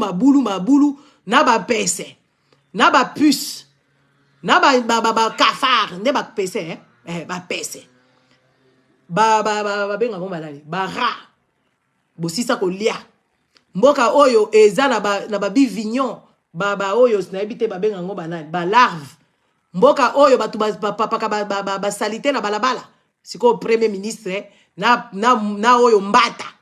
na ba pese, na ba puce, na ba kafar, ne ba pese, ba pese. Ba benga ngoma lali, ba ra. Bosisa ko lia. Mboka oyo eza na ba bivignon, ba oyo na ebite ba benga ngoma lali, ba larve. Mboka oyo batu ba salite na balabala. Siko premier ministre na oyo mbata.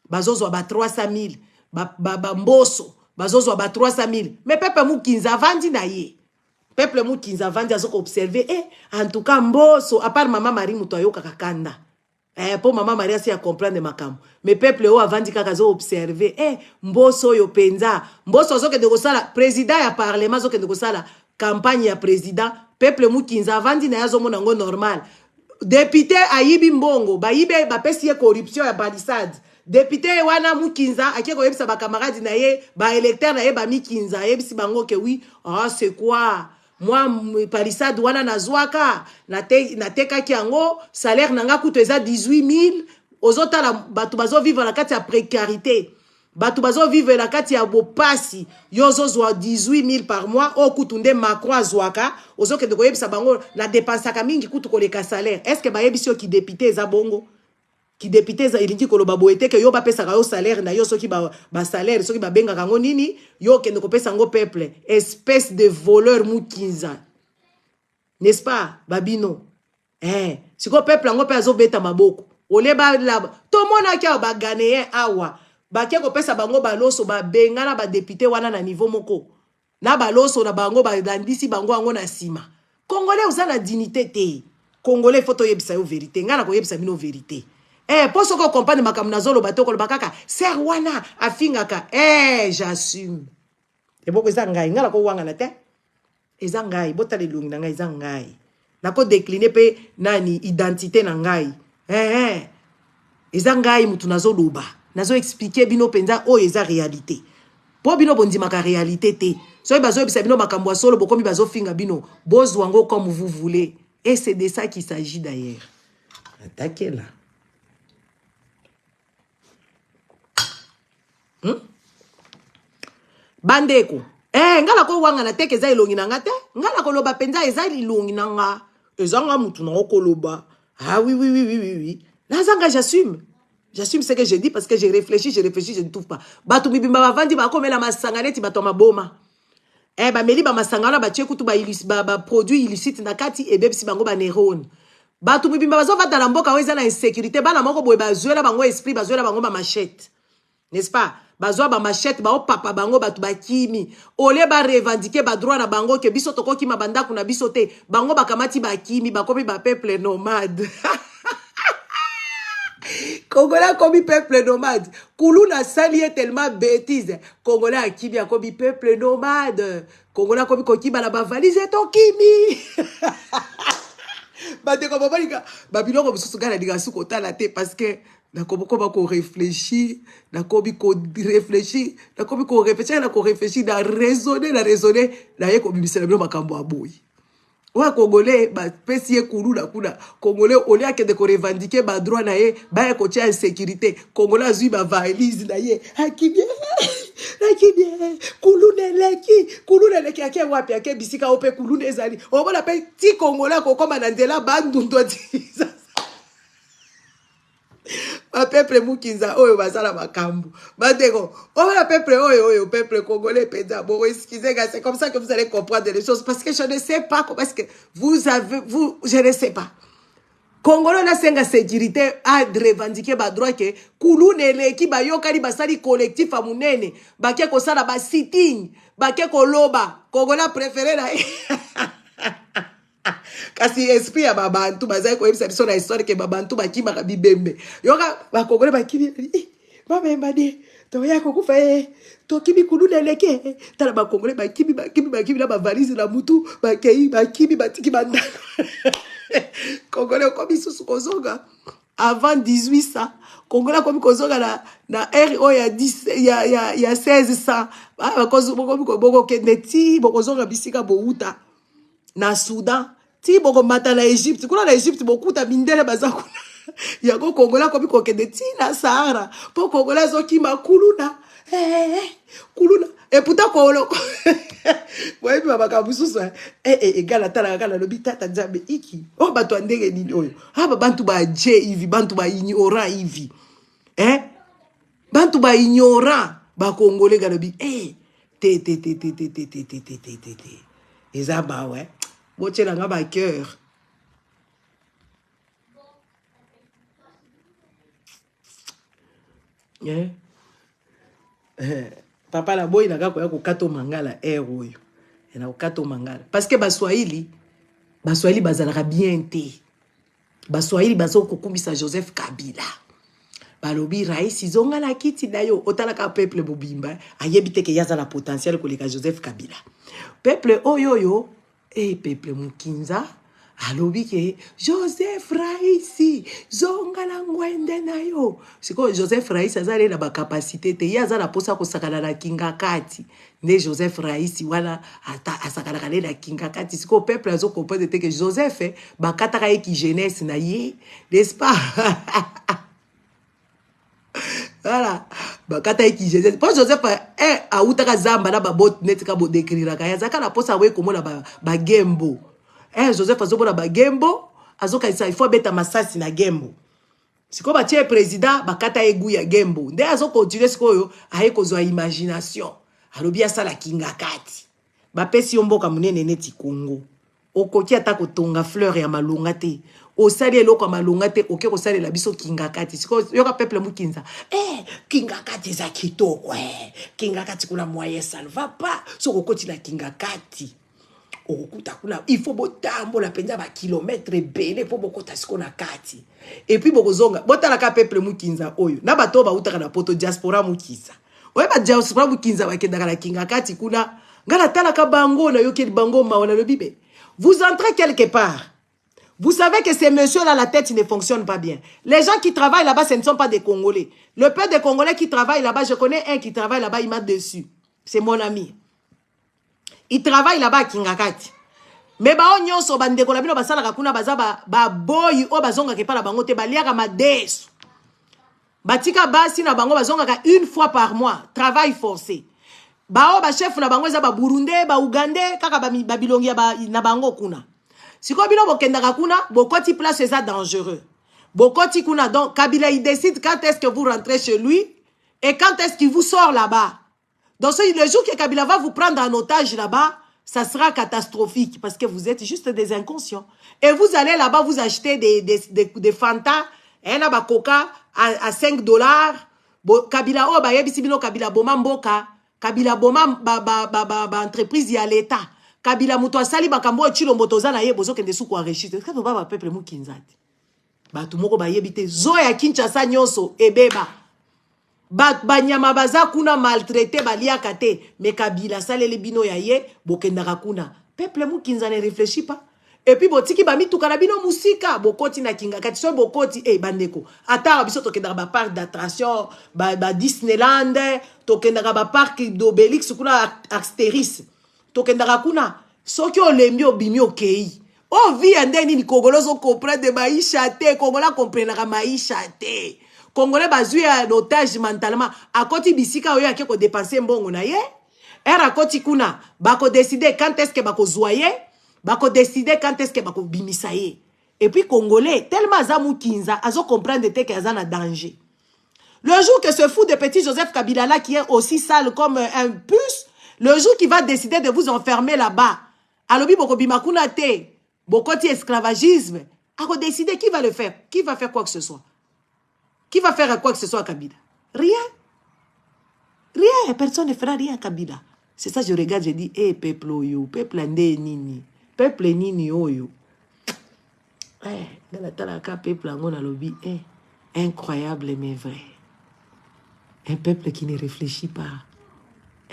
Bazozwa ba 300,000, ba mboso, bazozwa ba 300,000. Mais peuple mukinza vandi na ye. Peuple mukinza vandi azoko observer en tout cas mboso à part maman Marie muto ayoka kakanda. Pour maman Marie asi a comprendre makamo. Mais peuple o avandi kaka zo observer mboso yo penza. Mboso zoke de kosala président ya parlement zoke de kosala campagne ya président. Peuple mukinza vandi na yazo mona ngo normal. Député ayibi mbongo, ba yibe ba pesi ye corruption ya balissade. Député wana mukinza akeko yebisa ba camarades na ye ba électeur na ye ba mikinza yebisi bango ke oui c'est quoi moi palissade wana nazwaka na teka ki yango salaire nanga kuto eza 18,000 ozota la batu bazo vivre la kati ya précarité batu bazo vivre la kati ya bopasi yozo zwa 18,000 par mois o kutunde Macron azwaka ozoke de yebisa bango na dépensaka mingi kutu koleka salaire est-ce que ba yebisi ki député eza bongo qui député za ilingi koloba boete ke yo ba pesa yo salaire na yo soki ba salaire soki ba benga kango nini yo kende ko pesa ngo peuple espèce de voleur mukinza n'est-ce pas babino siko peuple ngo pe azobeta maboko ole ba la to mona kia ba ghanéen awa ba kia ko pesa bango ba loso ba benga na ba député wana na niveau moko na ba loso na bango ba landisi bango ngo na sima congolais uzana dignité te congolais photo yebisa yo vérité ngana ko yebisa bino vérité. Pour que comprendre ma kamnazolo bato ko bakaka serwana afingaka j'assume. Et beaucoup ça ngai ngala ko wanga na te. Eza ngai botale lungi na ngai eza ngai. Na ko décliner pe nani identité na ngai. Eza ngai mutu nazoloba. Nazo expliquer bino penza o eza réalité. Po bino bondima ka réalité te. So bazo bisa bino makambo solo bokomi bazo finga bino. Bozwango comme vous voulez. Et c'est de ça qu'il s'agit d'ailleurs. Attaquez là. Bandeko ngala ko wanga na teke za ilongi nanga te ngala ko loba penza eza ilongi nanga ezanga mutu na okoloba oui nazanga j'assume ce que je dis parce que je réfléchis je ne trouve pas batu bibimba bavandi ba komela masanganeti bato maboma ba meli ba masangana ba tchekutu ba produit illicite na kati e bebisi bango ba neurone batu bibimba bazo vata na mboka weza na insécurité bana moko boye bazuela bango esprit bazuela bango ba machette n'est-ce pas bazwa ba machette ba papa bango batu ba kimi ole ba revendiquer ba droit na bango ke biso toko kima banda kuna biso te bango bakamati ba kimi ba komi ba peuple nomade Congolais komi peuple nomade kuluna sali tellement bêtise Congolais akimi komi peuple nomade Congolais komi kokiba na ba valise to kimi ba de ko babalika ba biloko biso ngana diga suko tala te parce que na ko réfléchir na ko réfléchir na ko réfléchir na raisonner na ye ko bibisela bino makambo aboyi wa congolais ba pesi ye kulu na kuna congolais oli akende ko revendiquer ba droit na ye ba ko tia insécurité congolais azui ba valise na ye akibie kulu neleki ake wapi ake bisika ope kulu nezali obona pe ti congolais ko koma na ndela bandu ndo ti ba peuple mukinza oyo basala makambo bandeko o la peuple oyo peuple congolais penda bon excusez gars, c'est comme ça que vous allez comprendre les choses parce que je ne sais pas parce que je ne sais pas. Congolais na senga sécurité a revendiquer ba droit que kulunele ki ba yokali basali collectif a munene ba ke ko sala ba sitting ba ke ko loba Congolais préféré na kasi esprit ya babantu bazai ko yebisa biso na histoire ke babantu bakima ka bibembe yoka ba Congolais bakimi babemba de to ya ko kufa to kimi kulunele ke tala ba Congolais bakimi na ba valise na mutu bakimi batiki bandana Congolais comme sous kozonga avant 1800 Congolais comme kozonga na RO ya 10 ya 1600 ba boko keneti boko zonga bisika bouta na Soudan ti boko mata na Egypte kuna na Egypte bokuta mindele bazakuna ya ko Congolais comme keneti na Sahara po Congolais zoki makuluna kuluna et pourtant Congolais ouais baba kabususu egala tala kala lobi tata nzambe iki o bato andenge nini oyo aba bantu ba je hivi bantu ba ignorant hivi bantu ba ignorant ba Congolais galobi te ezaba ouais botela nga ba cœur papa la boy naka ko ya ko kato mangala oyo na ko kato mangala parce que baswahili bazalaka bien te baswahili bazo ko kumbisa Joseph Kabila balobi rais izonga la kiti dayo otalaka peuple bobimba ayebite ke yaza la potentiel ko leka Joseph Kabila peuple oyoyo peuple mukinza alobi ke Joseph Raisi zonga la ngwende na yo siko Joseph Raisi azale na ba capacité te yaza la posa ko sakala na kinga kati ne Joseph Raisi wala asakala kale na kinga kati siko peuple azo comprendre te que Joseph bakata ka eki jeunesse na ye n'est-ce pas voilà bakata eki jeunesse pour Joseph a utaka zamba na ba bot netika bo décrire ka yaza kala posa we komona ba gembo Joseph azobona ba gembo azoka isa il faut beta masasi na gembo siko ba tie président bakata egu ya gembo nde azo continuer siko yo aye kozwa imagination alobi asala kinga kati ba pesi yomboka munene neti Congo okoki ata kotonga fleur ya malunga te osali eloko ya malunga te oke kosali la biso kinga kati siko yoka peuple mukinza kinga kati za kitoko kinga kati kuna moyen ça ne va pas so kokoti na kinga kati il faut botambo la penza ba kilomètre belé pour bokota siko na kati et puis bokozonga botala ka peuple mukinza oyo na bato ba utaka na poto diaspora mukisa oyo ba diaspora mukinza ba kendaka na kinga kati kuna ngala tala ka bango na yoki bango maona le bibe vous entrez quelque part vous savez que ces messieurs là la tête ne fonctionne pas bien les gens qui travaillent là-bas ce ne sont pas des Congolais le peu de Congolais qui travaillent là-bas je connais un qui travaille là-bas il m'a dessus c'est mon ami. Il travaille là-bas à Kingakati. Mais ba onyoso bandeko na bino basala kakuna baza ba boy o bazonga ke pala bango te baliaka madesu. Batika basi na bango bazonga ka une fois par mois, travail forcé. Ba o ba chef na bango za ba Burundais, ba Ougandais kaka ba bilongi na bango kuna. Siko bino bokenda kakuna, bokoti place ça dangereux. Bokoti kuna donc Kabila il décide quand est-ce que vous rentrez chez lui et quand est-ce qu'il vous sort là-bas. Donc, le jour que Kabila va vous prendre en otage là-bas, ça sera catastrophique parce que vous êtes juste des inconscients. Et vous allez là-bas, vous achetez des Fanta, un Coca à $5. Kabila, oh, bah, yebisibino Kabila Boma Mboka, Kabila Boma, entreprise, y a l'État. Kabila Moutoua Sali, Bakambo, Chilo Motoza, na yebozo, kende soukou enrichis. Est-ce que tu vas peuple moukinzati? Bah, tout le monde va yebite. Zoya Kinshasa Nyonso, Ebeba. Banyama baza kuna maltraité baliaka te mais Kabila salele bino ya ye bokendaka kuna peuple mukinza ne réfléchit pas et puis botiki ba mituka na bino musika bokoti na kinga kati so bokoti bandeko ata biso tokendaka ba parc d'attraction ba Disneyland tokendaka ba parc d'Obélix kuna Astérix tokendaka kuna soki olembi obimi okei o vi andeni ni Congolais on comprendre de maisha te Congolais comprendre maisha te Congolais bazui à l'otage mentalement à côté bisika oyo akeko dépenser mbongo na ye era koti kuna bako décider quand est-ce que bako zoyer bako décider quand est-ce que bako bimisa ye Et puis Congolais, tellement Azamou Kinza, Azo comprendre que Azan a danger. Le jour que ce fou de petit Joseph Kabila là, qui est aussi sale comme un puce, le jour qu'il va décider de vous enfermer là-bas, alobi boko bimakuna te, boko ti esclavagisme, a décider qui va le faire, qui va faire quoi que ce soit. Qui va faire quoi que ce soit à Kabila? Rien. Rien, personne ne fera rien à Kabila. C'est ça, je regarde, je dis, eh, peuple oyo, peuple ande nini, peuple nini oyo. Dans la talaka, peuple angon a lobby, incroyable mais vrai. Un peuple qui ne réfléchit pas.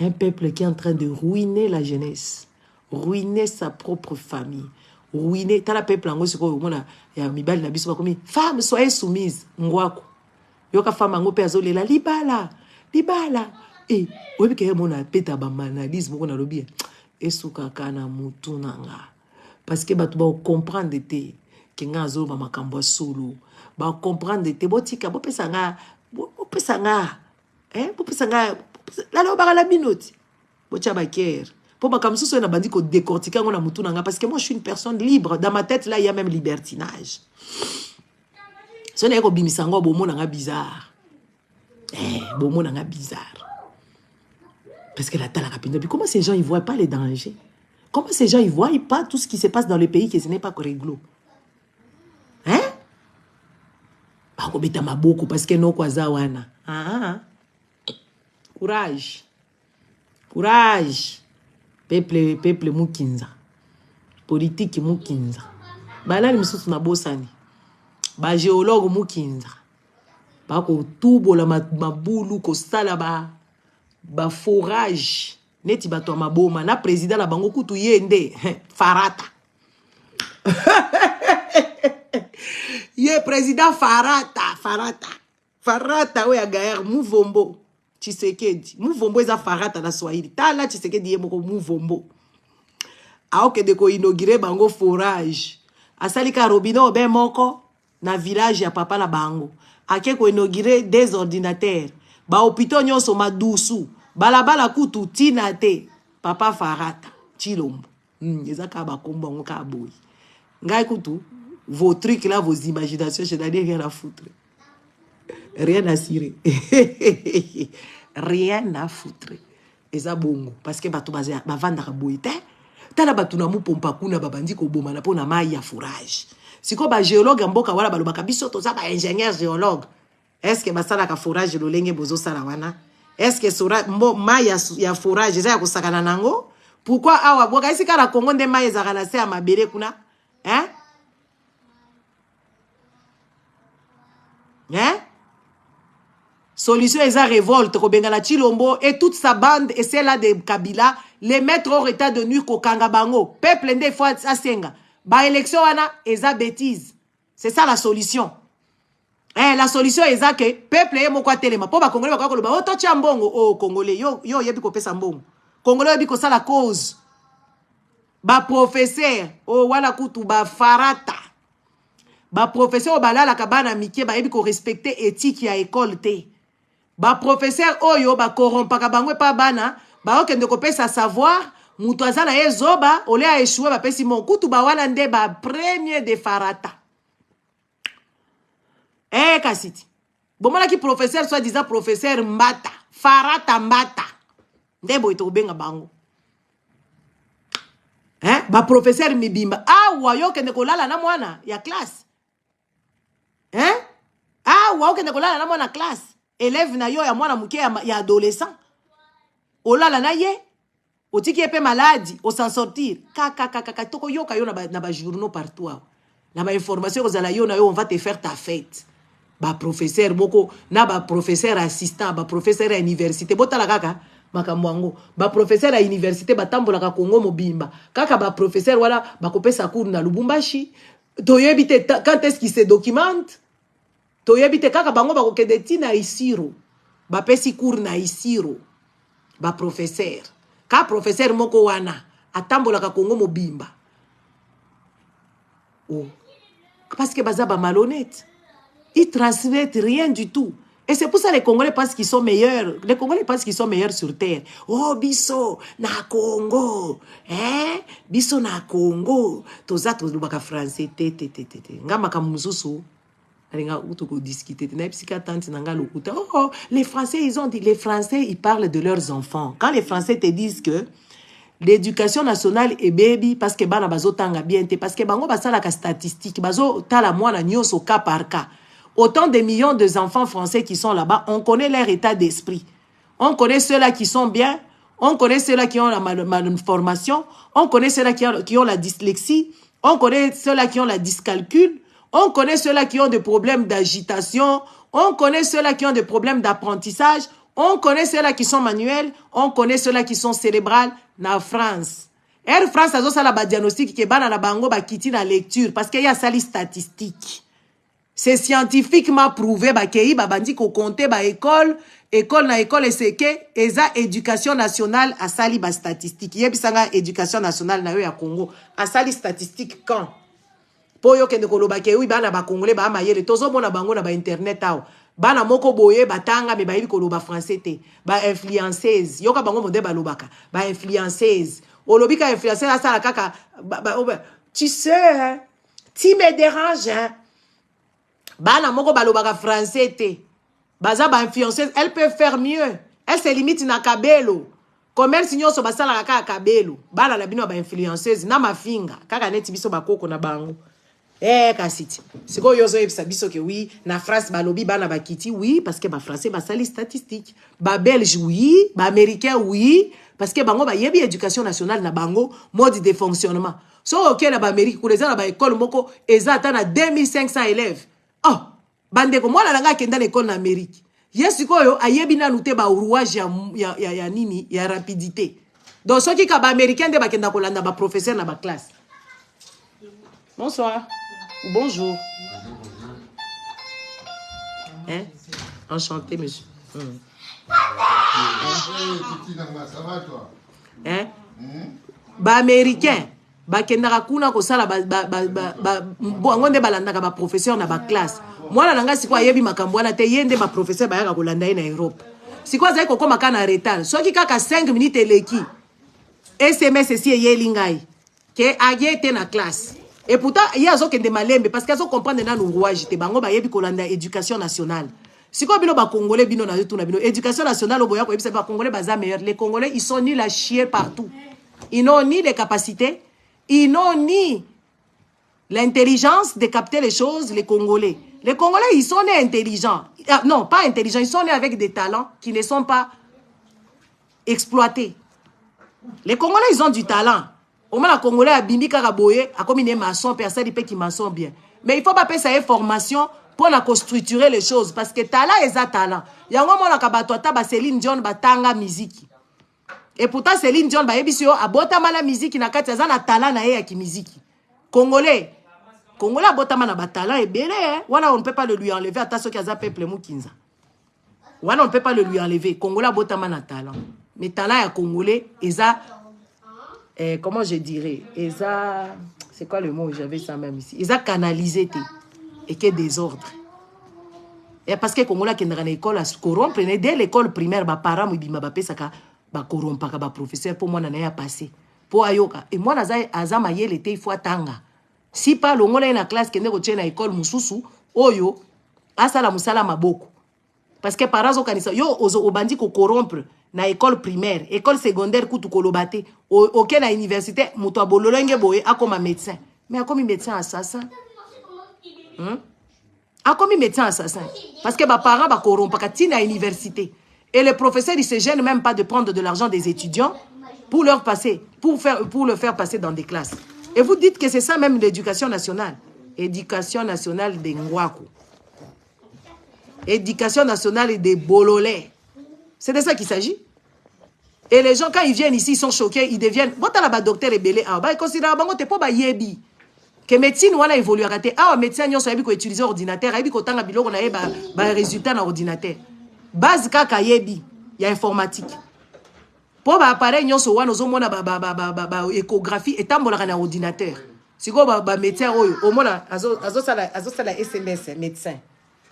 Un peuple qui est en train de ruiner la jeunesse, ruiner sa propre famille, ruiner. T'as la peuple angon, c'est quoi, il y a mibali na biso comme femme, soyez soumise, ngwako. Yoka femme angon pe azolela, libala. Eh, oui, que mon appétit ba manalisme qu'on a lobby. Et souka kana mutu nanga. Parce que ba tu vas comprendre te que nga zo ba makambo solo. Ba comprendre te botika bo pesanga bo pesanga la lo ba la minute. Bo tia ba ker. Pour ba comme ça na bandi ko décortiquer ngona mutu nanga parce que moi je suis une personne libre. Dans ma tête là il y a même libertinage. Ce n'est ko bimisango bo mo nanga bizarre. Bo mo nanga bizarre. Parce que la talaka pinde. Puis comment ces gens, ils ne voient pas les dangers? Comment ces gens, ils ne voient pas tout ce qui se passe dans le pays, que ce n'est pas réglo? Hein? Parce que non, quoi, zawana. Courage. Courage. Peuple Mukinza. Politique Mukinza. Banani misusu na bosani. Ba géologue Mukinza. Ba ko tubo la mabulu ko salaba. Ba forage neti bato maboma na président la bango kutu yende Farata. Ye président Farata we agaer Muvombo Tshisekedi. Muvombo eza Farata na Swahili. Tala Tshisekedi ye moko Muvombo. Aoke de ko inauguré bango forage. Asalika robino be moko na village ya papa la bango. Ake ko inauguré des ordinateurs. Ba hôpitaux nyonso madusu. Balabala kutu tina te. Papa Farata. Chilombo. Ezaka ba kombo ngoka boy. Ngai kutu. Vos trucs là, vos imaginations, je n'ai rien à foutre. Rien à cirer. Rien à foutre. Eza bongo. Parce que bato bazé ba vandaka boy te. Tala bato na mu pompa kuna babandi ko boma na pona mai ya fourrage. Siko ba géologue mboka wala balobaka biso toza ba ingénieur géologue. Est-ce que basala ka fourrage lolenge bozo sala wana? Est-ce que sura mai ya fourrage eza ya kosakana nango? Pourquoi awa boka isi kala Congo nde mai ezaka na se ya mabere kuna? Hein? Hein? Solution eza révolte ko bengala Chilombo et toute sa bande et celle-là de Kabila les mettre hors état de nuire ko kanga bango. Peuple nde fois asenga. Ba élection wana eza bêtise. C'est ça la solution. La solution est que peuple est moko telema po ba congolais ba ko loba to tia mbongo o congolais yo yebi ko pesa mbongo congolais yebi ko sala cause ba professeur o wala kutu ba Farata ba professeur o balala kabana mikie ba yebi ko respecter éthique ya école te ba professeur oyo ba corrompaka bango pa bana ba okende ko pesa savoir mutu azana yezoba ole a échouer ba pesi mon kutu ba wala nde ba premier de Farata. Kasiti. Bomala ki professeur soit disant professeur Mbata. Farata Mbata. Ndebo ito benga bango. Ba professeur Mibimba. Wayo kende kolala na mwana ya classe. Wayo kende kolala na mwana classe. Élève na yo ya mwana muke ya adolescent. Olala na ye. Otiki epe maladi. O s'en sortir. Kaka. Toko yo kayo na ba journaux partout. Na ba information kozala yo na yo on va te faire ta fête. Ba professeur boko na ba professeur assistant ba professeur à université botala kaka makamwango ba professeur à université batambola ka Congo mobimba kaka ba professeur wala ba kopesa cours na Lubumbashi toyebite quand est-ce qu'il se documente toyebite kaka bango ba kokende tina isiro ba pesi cours na isiro ba professeur ka professeur moko wana atambola ka Congo mobimba parce que baza ba malhonnête. Ils transmettent rien du tout. Et c'est pour ça les Congolais pensent qu'ils sont meilleurs. Les Congolais pensent qu'ils sont meilleurs sur terre. Oh, biso na Congo. Hein? Biso na Congo. Toza tozobaka français. Ngamba kamususu. Oh, les Français, ils ont dit, les Français, ils parlent de leurs enfants. Quand les Français te disent que l'éducation nationale est baby, parce que bana bazo tanga bien, parce que bango basala ka statistique, bazo tala mwana nyonso cas par cas. Autant de millions d'enfants français qui sont là-bas, on connaît leur état d'esprit. On connaît ceux-là qui sont bien, on connaît ceux-là qui ont la malformation, on connaît ceux-là qui ont la dyslexie, on connaît ceux-là qui ont la dyscalcul, on connaît ceux-là qui ont des problèmes d'agitation, on connaît ceux-là qui ont des problèmes d'apprentissage, on connaît ceux-là qui sont manuels, on connaît ceux-là qui sont cérébrales. Na France. Air France a ça la diagnostic qui est bana la bango ba kiti na lecture parce qu'il y a ça les statistiques. C'est scientifiquement prouvé ba kei ba bandi ko compter ba école na école et c'est que eza éducation nationale a sali ba statistique. Yebisanga éducation nationale na yo ya Congo a sali statistique quand po yo kende ko loba ke oui bana ba congolais ba mayele tozo mona bango na ba internet aw. Bana moko boye batanga me ba ko loba français te ba influenceuse yoka bango monde ba lobaka ba influenceuse olobika influenceuse asala kaka tu sais hein? Tu me déranges hein? Bana moko ba lobaka français te baza ba influenceuse elle peut faire mieux elle se limite na kabelo commerce nyonso basala kaka kabelo bana na bino ba influenceuse na mafinga kaka neti biso bakoko na bango. Kasiti. C'est quoi yozo ebisa biso que oui, na France balobi bana bakiti oui parce que ba français ba sali statistique, ba belge oui, ba américain oui parce que bango ba yebi éducation nationale na bango mode de fonctionnement. So OK na ba Amérique pour les na ba école moko eza atana 2500 élèves. Oh, bande ko mwana nga kenda na école na Amérique. Yesu koyo ayebi na nute ba rouage ya nini ya rapidité. Donc ceux qui ka ba américain de ba kenda ko landa ba professeur na ba classe. Bonsoir. Bonjour. Hein? Enchanté, monsieur. Hein? Ba américain. Ba kendaka kuna ko sala ngonde balandaka ba professeur na ba classe. Mwana nanga siko ayebi makambo wana te yende ba professeur ba yaka ko landa na Europe. Siko azai ko koma kana retard. Soki kaka 5 minutes eleki. SMS si yelingai. Ke agete na classe. Et pourtant, il y a des gens qui malembe parce qu'ils comprennent que nous rouage te bango ba yebi kolanda éducation nationale. Si quoi bino ba congolais bino na tout na bino éducation nationale au boya ko yebi ba congolais baza meilleur. Les congolais ils sont nuls à chier partout. Ils n'ont ni les capacités, ils n'ont ni l'intelligence de capter les choses les congolais. Les congolais ils sont nés intelligents. Non, pas intelligents, ils sont nés avec des talents qui ne sont pas exploités. Les congolais ils ont du talent. Au moins, les Congolais a bimbi karaboye, a comme une maçon, personne qui maçon bien. Mais il faut pas payer sa formation pour la structurer les choses. Parce que talent est un talent. Il y a un moment où Céline Dion batanga musique. Et pourtant, Céline Dion a botama la musique, na kati a talent na ya ki musique. Congolais a botama na talent et belé. Voilà, on ne peut pas le lui enlever. Attention qu'il y a un peuple moukinza. Voilà, on ne peut pas le lui enlever. Congolais a botama na talent. Mais talent ya Congolais, comment je dirais, c'est quoi le mot, j'avais ça même ici, ils ont canalisé et que désordre. Et parce que Congolais qui dans l'école à se corrompre, dès l'école primaire, bah parents ils bima bapé ça bah corrompre bah professeur pour moi n'en a passé pour ayoka et moi naza azama yele te il faut tanga si pas le ngona na classe qui n'est pas na école mususu oyo asala musala maboko parce que parents okanisa yo ozo obandi ko corrompre na école primaire, école secondaire kutu kolobate, auquel na université, muto abololenge boye akoma médecin. Mais akomi médecin assassin. Akomi médecin assassin. Parce que ba parents ba corrompre kati na université. Et les professeurs ils se gênent même pas de prendre de l'argent des étudiants pour leur passer, pour le faire passer dans des classes. Et vous dites que c'est ça même l'éducation nationale. Éducation nationale des Ngwaku. Éducation nationale des Bololais. C'est de ça qu'il s'agit. Et les gens, quand ils viennent ici, ils sont choqués, ils deviennent... Bon, t'as là-bas, docteur et belé, ils considèrent que t'es pas yebi. Que médecine, voilà, évolue à rater. Médecin, ils ont utilisé ordinateur, ils ont utilisé résultat dans l'ordinateur. Base, kaka yebi, il y a informatique. Pour l'appareil, ils ont échographie et tambola dans ordinateur. Si vous avez médecin, au moins, ils ont la SMS, médecin,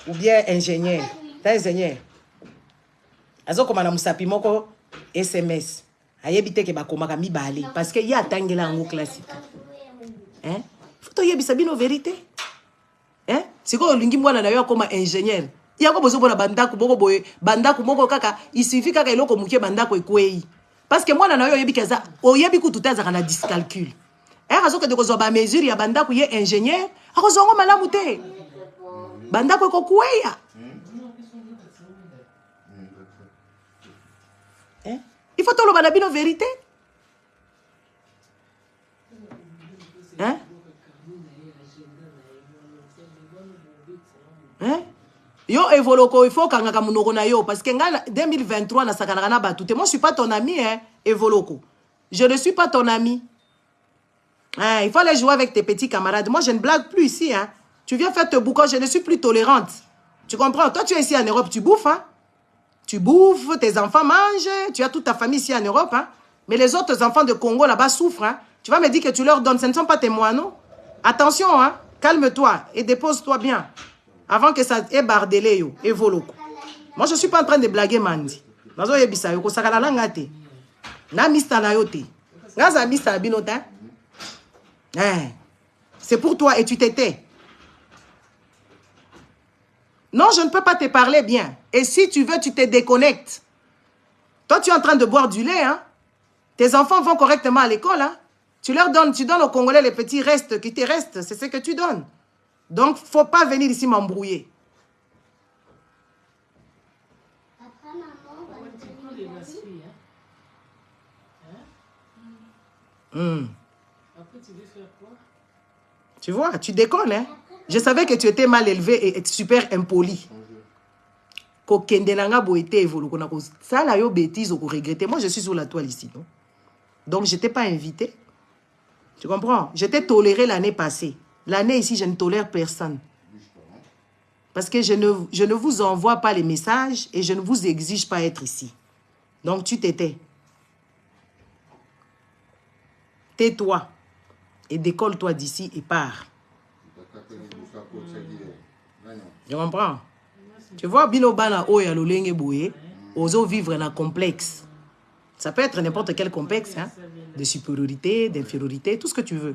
ou bien ingénieur. Ta ingénieur. Azo komana musapi moko SMS. Ayebite ke bakomaka mibale. Parce que y a tangela en classique. Hein? Faut to yebisa bino vérité. Hein? Siko olingi mwana na yo koma ingénieur. Yako bozo bona bandako boko boye bandako moko kaka il suffit kaka eloko mukie bandako ekwei. Parce que mwana na yo yebi kaza oyebi ku tutaza kana dyscalcul. Azo ke de kozo ba mesure ya bandako ye ingénieur, akozongo malamu te. Bandako ko kweya. Hein? Il faut tout le banabino vérité. Hein? Hein? Yo Evoloko, il faut kangaka munoko na yo parce que nga 2023 na sakana na batute. Moi je suis pas ton ami hein, Evoloko. Je ne suis pas ton ami. Hein, il faut aller jouer avec tes petits camarades. Moi je ne blague plus ici hein. Tu viens faire te boucan, je ne suis plus tolérante. Tu comprends? Toi tu es ici en Europe, tu bouffes hein. Tu bouffes, tes enfants mangent, tu as toute ta famille ici en Europe. Hein? Mais les autres enfants de Congo là-bas souffrent. Hein? Tu vas me dire que tu leur donnes, ce ne sont pas tes moineaux. Attention, hein? Calme-toi et dépose-toi bien. Avant que ça ait bardelé, yo, et voloko. Moi, je ne suis pas en train de blaguer, Mandi. C'est pour toi et tu t'étais. Non, je ne peux pas te parler bien. Et si tu veux, tu te déconnectes. Toi, tu es en train de boire du lait. Hein? Tes enfants vont correctement à l'école. Hein? Tu leur donnes, tu donnes aux Congolais les petits restes qui te restent. C'est ce que tu donnes. Donc, il ne faut pas venir ici m'embrouiller. Tu vois, tu déconnes. Hein? Je savais que tu étais mal élevé et super impoli. Moi, je suis sur la toile ici. Non? Donc, je ne t'ai pas invité. Tu comprends? Je t'ai toléré l'année passée. L'année ici, je ne tolère personne. Parce que je ne vous envoie pas les messages et je ne vous exige pas être ici. Donc, tu t'étais. Tais-toi et décolle-toi d'ici et pars. Tu comprends? Tu vois, Binobana Oya Lolenge Boué, oso vivre dans un complexe. Ça peut être n'importe quel complexe, hein? De supériorité, d'infériorité, tout ce que tu veux.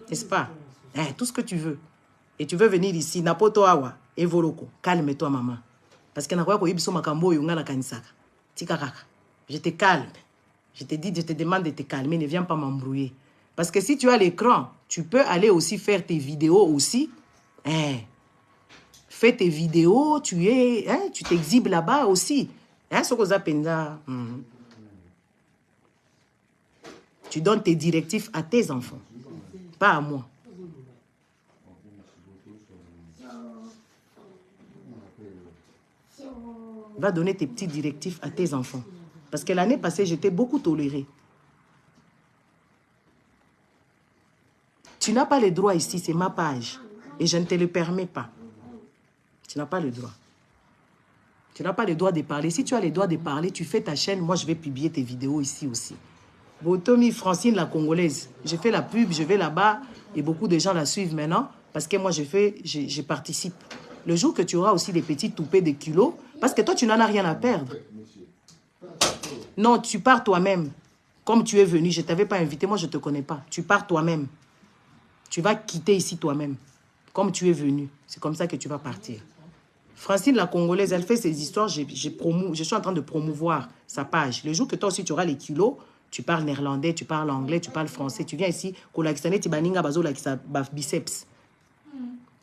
N'est-ce pas? Hein, tout ce que tu veux. Et tu veux venir ici, Napoto Awa, Evoloko, calme-toi, maman. Parce que je te calme. Je te dis, je te demande de te calmer, ne viens pas m'embrouiller. Parce que si tu as l'écran, tu peux aller aussi faire tes vidéos aussi. Hein? Fais tes vidéos, tu es, hein, tu t'exhibes là-bas aussi. Hein, tu donnes tes directives à tes enfants, pas à moi. Va donner tes petites directives à tes enfants. Parce que l'année passée, j'étais beaucoup tolérée. Tu n'as pas le droit ici, c'est ma page. Et je ne te le permets pas. Tu n'as pas le droit. Tu n'as pas le droit de parler. Si tu as le droit de parler, tu fais ta chaîne. Moi, je vais publier tes vidéos ici aussi. Botomi Francine, la Congolaise. Je fais la pub, je vais là-bas. Et beaucoup de gens la suivent maintenant. Parce que moi, je participe. Le jour que tu auras aussi des petits toupets de kilos, parce que toi, tu n'en as rien à perdre. Non, tu pars toi-même. Comme tu es venu, je ne t'avais pas invité. Moi, je ne te connais pas. Tu pars toi-même. Tu vas quitter ici toi-même. Comme tu es venu. C'est comme ça que tu vas partir. Francine, la Congolaise, elle fait ses histoires. Je suis en train de promouvoir sa page. Le jour que toi aussi, tu auras les kilos, tu parles néerlandais, tu parles anglais, tu parles français. Tu viens ici, biceps.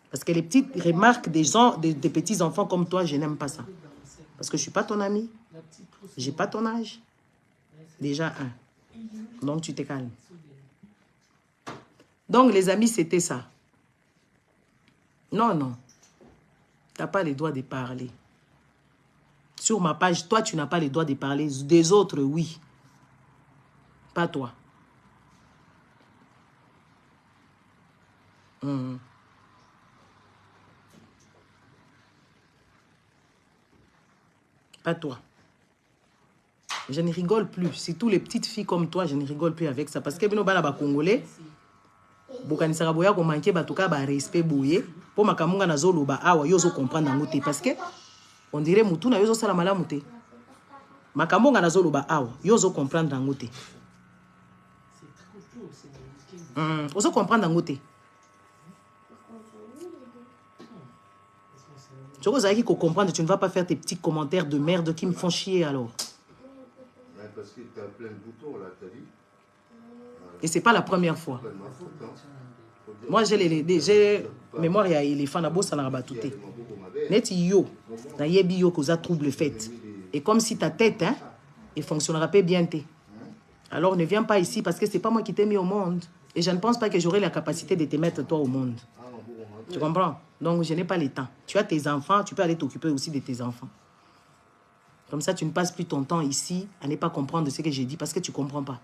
Parce que les petites remarques des gens, des petits enfants comme toi, je n'aime pas ça. Parce que je ne suis pas ton ami. Je n'ai pas ton âge. Déjà un. Donc, tu te calmes. Donc, les amis, c'était ça. Non, non. Tu n'as pas le droit de parler. Sur ma page, toi, tu n'as pas le droit de parler. Des autres, oui. Pas toi. Pas toi. Je ne rigole plus. C'est tous les petites filles comme toi, je ne rigole plus avec ça. Parce que nous sommes Congolais. Bokanisaka boya ko manke batuka ba respect boye. Po makamunga na zoloba awa yo zo comprendre ngote parce que On dirait Moutouna, yozo sala malamu te. Makambo nga nazo loba awa, yozo comprendre nango te. Ozo comprendre nango te. Tu vois, qui comprendre, tu ne vas pas faire tes petits commentaires de merde qui me font chier alors. Parce que tu as plein de boutons là, t'as dit. Et c'est pas la première fois. Moi, j'ai mémoire, il y a éléphant, na bossa na rabatouté. Net yo, na yebi yo cause trouble fait. Et comme si ta tête, hein, il fonctionnera pas bien. Alors ne viens pas ici parce que c'est pas moi qui t'ai mis au monde. Et je ne pense pas que j'aurai la capacité de te mettre toi au monde. Tu comprends? Donc je n'ai pas le temps. Tu as tes enfants, tu peux aller t'occuper aussi de tes enfants. Comme ça, tu ne passes plus ton temps ici à ne pas comprendre ce que j'ai dit parce que tu ne comprends pas.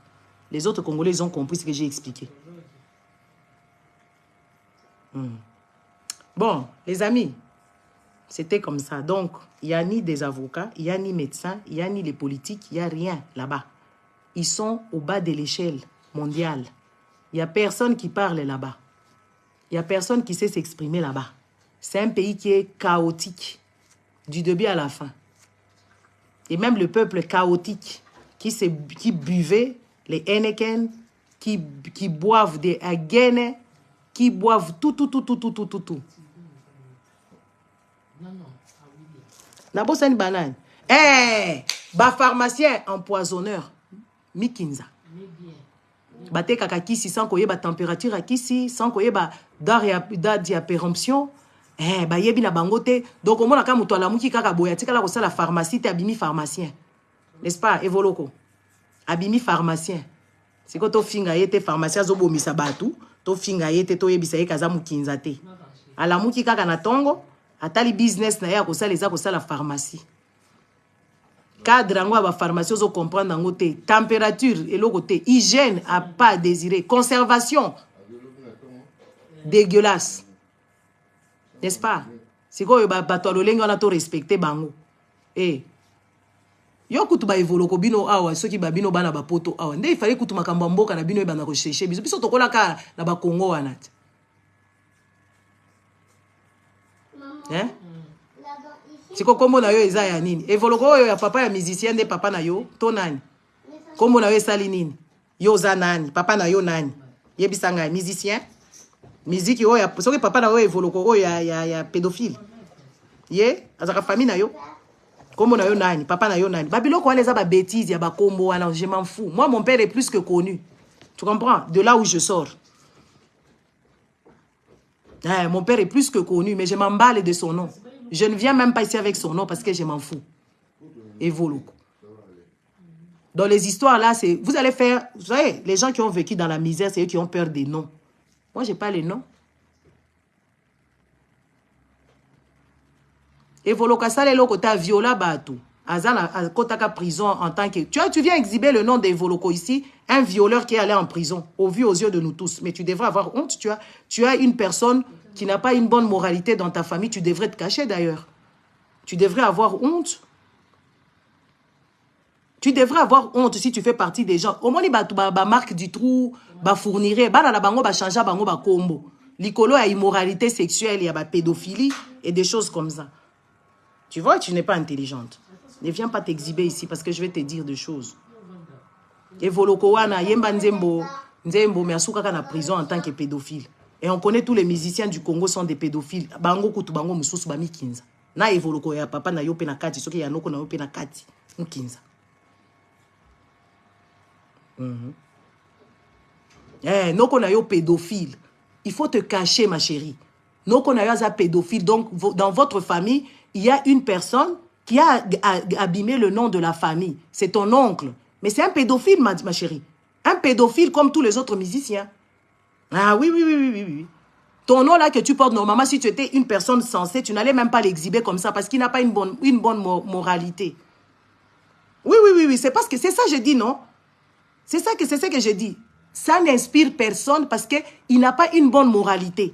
Les autres Congolais, ils ont compris ce que j'ai expliqué. Bon, les amis, c'était comme ça. Donc, il n'y a ni des avocats, il n'y a ni médecins, il n'y a ni les politiques, il n'y a rien là-bas. Ils sont au bas de l'échelle mondiale. Il n'y a personne qui parle là-bas. Il n'y a personne qui sait s'exprimer là-bas. C'est un pays qui est chaotique, du début à la fin. Et même le peuple chaotique qui buvait les Heineken, qui boivent des Hagen, qui boivent tout. D'abord, c'est une banane. Eh, bah pharmacien empoisonneur, Mikinza. Bate kaka kisi sans koye ba température à kisi, sans koye ba date ya péremption. Eh, ba yebi na bangote. Donc, au moins, la muto la muki kaka boya. Tika la kosa la pharmacie, te abimi pharmacien. N'est-ce pas, Evoloko? Abimi pharmacien. C'est quand to finga yete pharmacien zobo misabatu, to finga yete to yebisa ye kaza mukinza te. Ala muki kaka na tongo, atali business na ya kosa les kosa la pharmacie. Cadre ngo ba pharmacie zo comprendre ngo te, température et le côté hygiène à pas désirer, conservation dégueulasse. N'est-ce pas? C'est quoi bato lolenge on a to respecter bango. Eh. Yo kutu ba evoloko bino awa soki ba bino bana ba poto awa. Nde ifale kutu makambo mboka na bino e bana ko chercher biso biso tokola ka na ba Congo wana. Hein? Siko kombo na yo eza ya nini? Evoloko oyo ya papa ya musicien de papa na yo to nani? Kombo na yo esali nini? Yo za nani? Papa na yo nani? Yebisa ngai musicien? Musique oyo ya soki papa na yo evoloko oyo ya pédophile. Ye, azaka famille na yo. Kombo na yo nani? Papa na yo nani? Babiloko wana eza ba bêtises ya ba kombo wana, je m'en fous. Moi mon père est plus que connu. Tu comprends? De là où je sors. Mon père est plus que connu, mais je m'emballe de son nom. Je ne viens même pas ici avec son nom parce que je m'en fous. Et Voloko. Dans les histoires là, c'est vous allez faire, vous savez, les gens qui ont vécu dans la misère, c'est eux qui ont peur des noms. Moi, j'ai pas les noms. Et Voloko, ça les locaux, t'as viola bateau. Azana, à Kotaka prison en tant que. Tu viens exhiber le nom des Voloko ici, un violeur qui est allé en prison, au vu aux yeux de nous tous. Mais tu devrais avoir honte. Tu as une personne qui n'a pas une bonne moralité dans ta famille. Tu devrais te cacher d'ailleurs. Tu devrais avoir honte. Tu devrais avoir honte si tu fais partie des gens. Au moins, il y a marque du trou, fournirait, il y a changer, il y a combo. L'icolo a immoralité sexuelle, il y a pédophilie et des choses comme ça. Tu vois, tu n'es pas intelligente. Ne viens pas t'exhiber ici parce que je vais te dire des choses. Et Volokowana, Yemba Nzembo, mais Asuka na prison en tant que pédophile. Et on connaît tous les musiciens du Congo sont des pédophiles. Bango kutu bango mususu ba mikinza. Na evoloko ya papa na yope na kati, soki ya noko na yope na kati. Mukinza. Noko na yo pédophile. Il faut te cacher, ma chérie. Noko na yo za pédophile. Donc, dans votre famille, il y a une personne qui a abîmé le nom de la famille. C'est ton oncle. Mais c'est un pédophile, ma chérie. Un pédophile comme tous les autres musiciens. Ah oui. Ton nom là que tu portes, normalement, si tu étais une personne sensée, tu n'allais même pas l'exhiber comme ça parce qu'il n'a pas une bonne moralité. Oui. C'est parce que c'est ça que je dis, non? C'est ça que je dis. Ça n'inspire personne parce qu'il n'a pas une bonne moralité.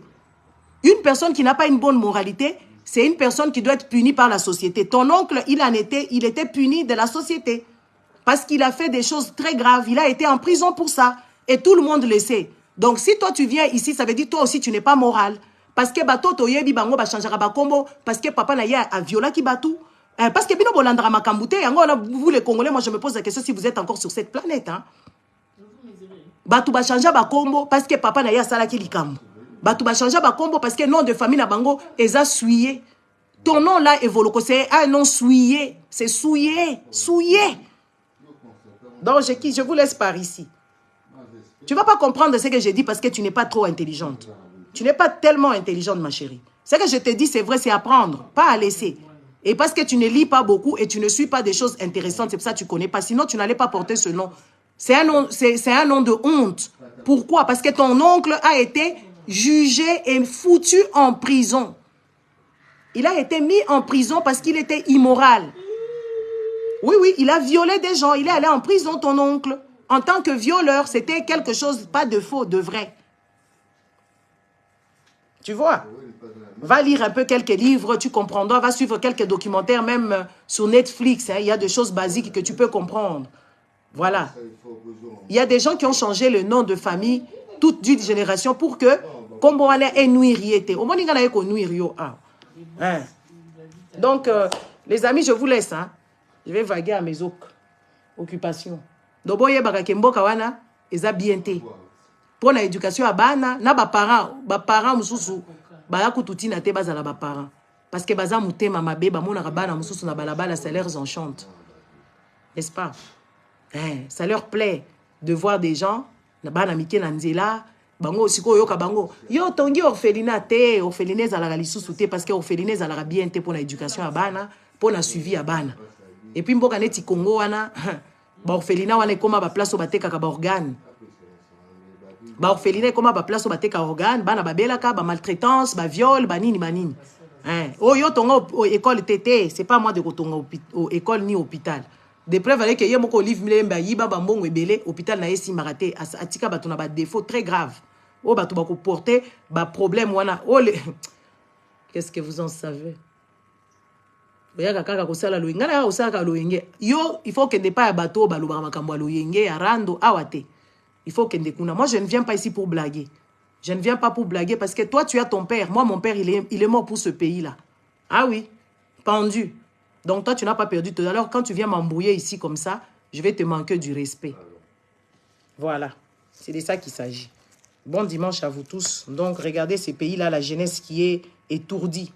Une personne qui n'a pas une bonne moralité, c'est une personne qui doit être punie par la société. Ton oncle, il était puni de la société. Parce qu'il a fait des choses très graves. Il a été en prison pour ça. Et tout le monde le sait. Donc, si toi, tu viens ici, ça veut dire toi aussi, tu n'es pas moral. Parce que bato toyebi bango ba changera ba kombo. Parce que papa na ya a viola ki batou. Parce que bino bolandra makambute, vous les Congolais, moi je me pose la question si vous êtes encore sur cette planète. Hein? Batou ba changer ba combo parce que papa na ya sala ki likambo. Batou ba changer ba combo parce que nom de famille na bango eza souillé. Ton nom là évolue, c'est un nom souillé, c'est souillé, souillé. Donc je vous laisse par ici. Tu ne vas pas comprendre ce que je dis parce que tu n'es pas trop intelligente. Tu n'es pas tellement intelligente, ma chérie. Ce que je te dis, c'est vrai, c'est apprendre, pas à laisser. Et parce que tu ne lis pas beaucoup et tu ne suis pas des choses intéressantes, c'est pour ça que tu ne connais pas. Sinon, tu n'allais pas porter ce nom. C'est un nom de honte. Pourquoi? Parce que ton oncle a été jugé et foutu en prison. Il a été mis en prison parce qu'il était immoral. Oui, oui, il a violé des gens. Il est allé en prison, ton oncle. En tant que violeur, c'était quelque chose, pas de faux, de vrai. Tu vois? Va lire un peu quelques livres, tu comprendras. Va suivre quelques documentaires, même sur Netflix. Hein, il y a des choses basiques que tu peux comprendre. Voilà. Il y a des gens qui ont changé le nom de famille toute d'une génération pour que, comme on allait nuire. Donc, les amis, je vous laisse. Hein. Je vais vaguer à mes occupations. Doboye bakakemboka wana eza bienté. Pour l'éducation à bana na ba parents mususu ba yakututina te bazala ba parents parce que baza mutema mabe ba mona bana mususu na balabala ça leur enchante. N'est-ce pas? Ça leur plaît de voir des gens na bana mike na nzela bango siko yoka bango yo tongi orphelinat te orphelinat ezalaka lisusu te parce que orphelinat ezalaka bien te pour l'éducation à bana pour na suivi à bana. Et puis mboka neti Congo wana ba orphelinat wana ekoma ba place obatekaka ba organe. Ba orphelinat ekoma ba place obateka organe, bana babelaka ba maltraitance, ba viol, ba nini manini. Oh yo tonga école tété, c'est pas moi de kotonga école ni hôpital. De preuve avec que ye moko Olive Milemba yiba ba mbongo ebele hôpital na esi maraté atika batu na ba défaut très grave. Oh batu ba ko porter ba problème wana. Oh qu'est-ce que vous en savez? Yo, il faut que ne pas bateau rando awate. Il faut que ne. Moi je ne viens pas ici pour blaguer. Je ne viens pas pour blaguer parce que toi tu as ton père. Moi mon père il est mort pour ce pays là. Ah oui, pendu. Donc toi tu n'as pas perdu tout à l'heure. Quand tu viens m'embrouiller ici comme ça, je vais te manquer du respect. Voilà, c'est de ça qu'il s'agit. Bon dimanche à vous tous. Donc regardez ces pays là, la jeunesse qui est étourdie.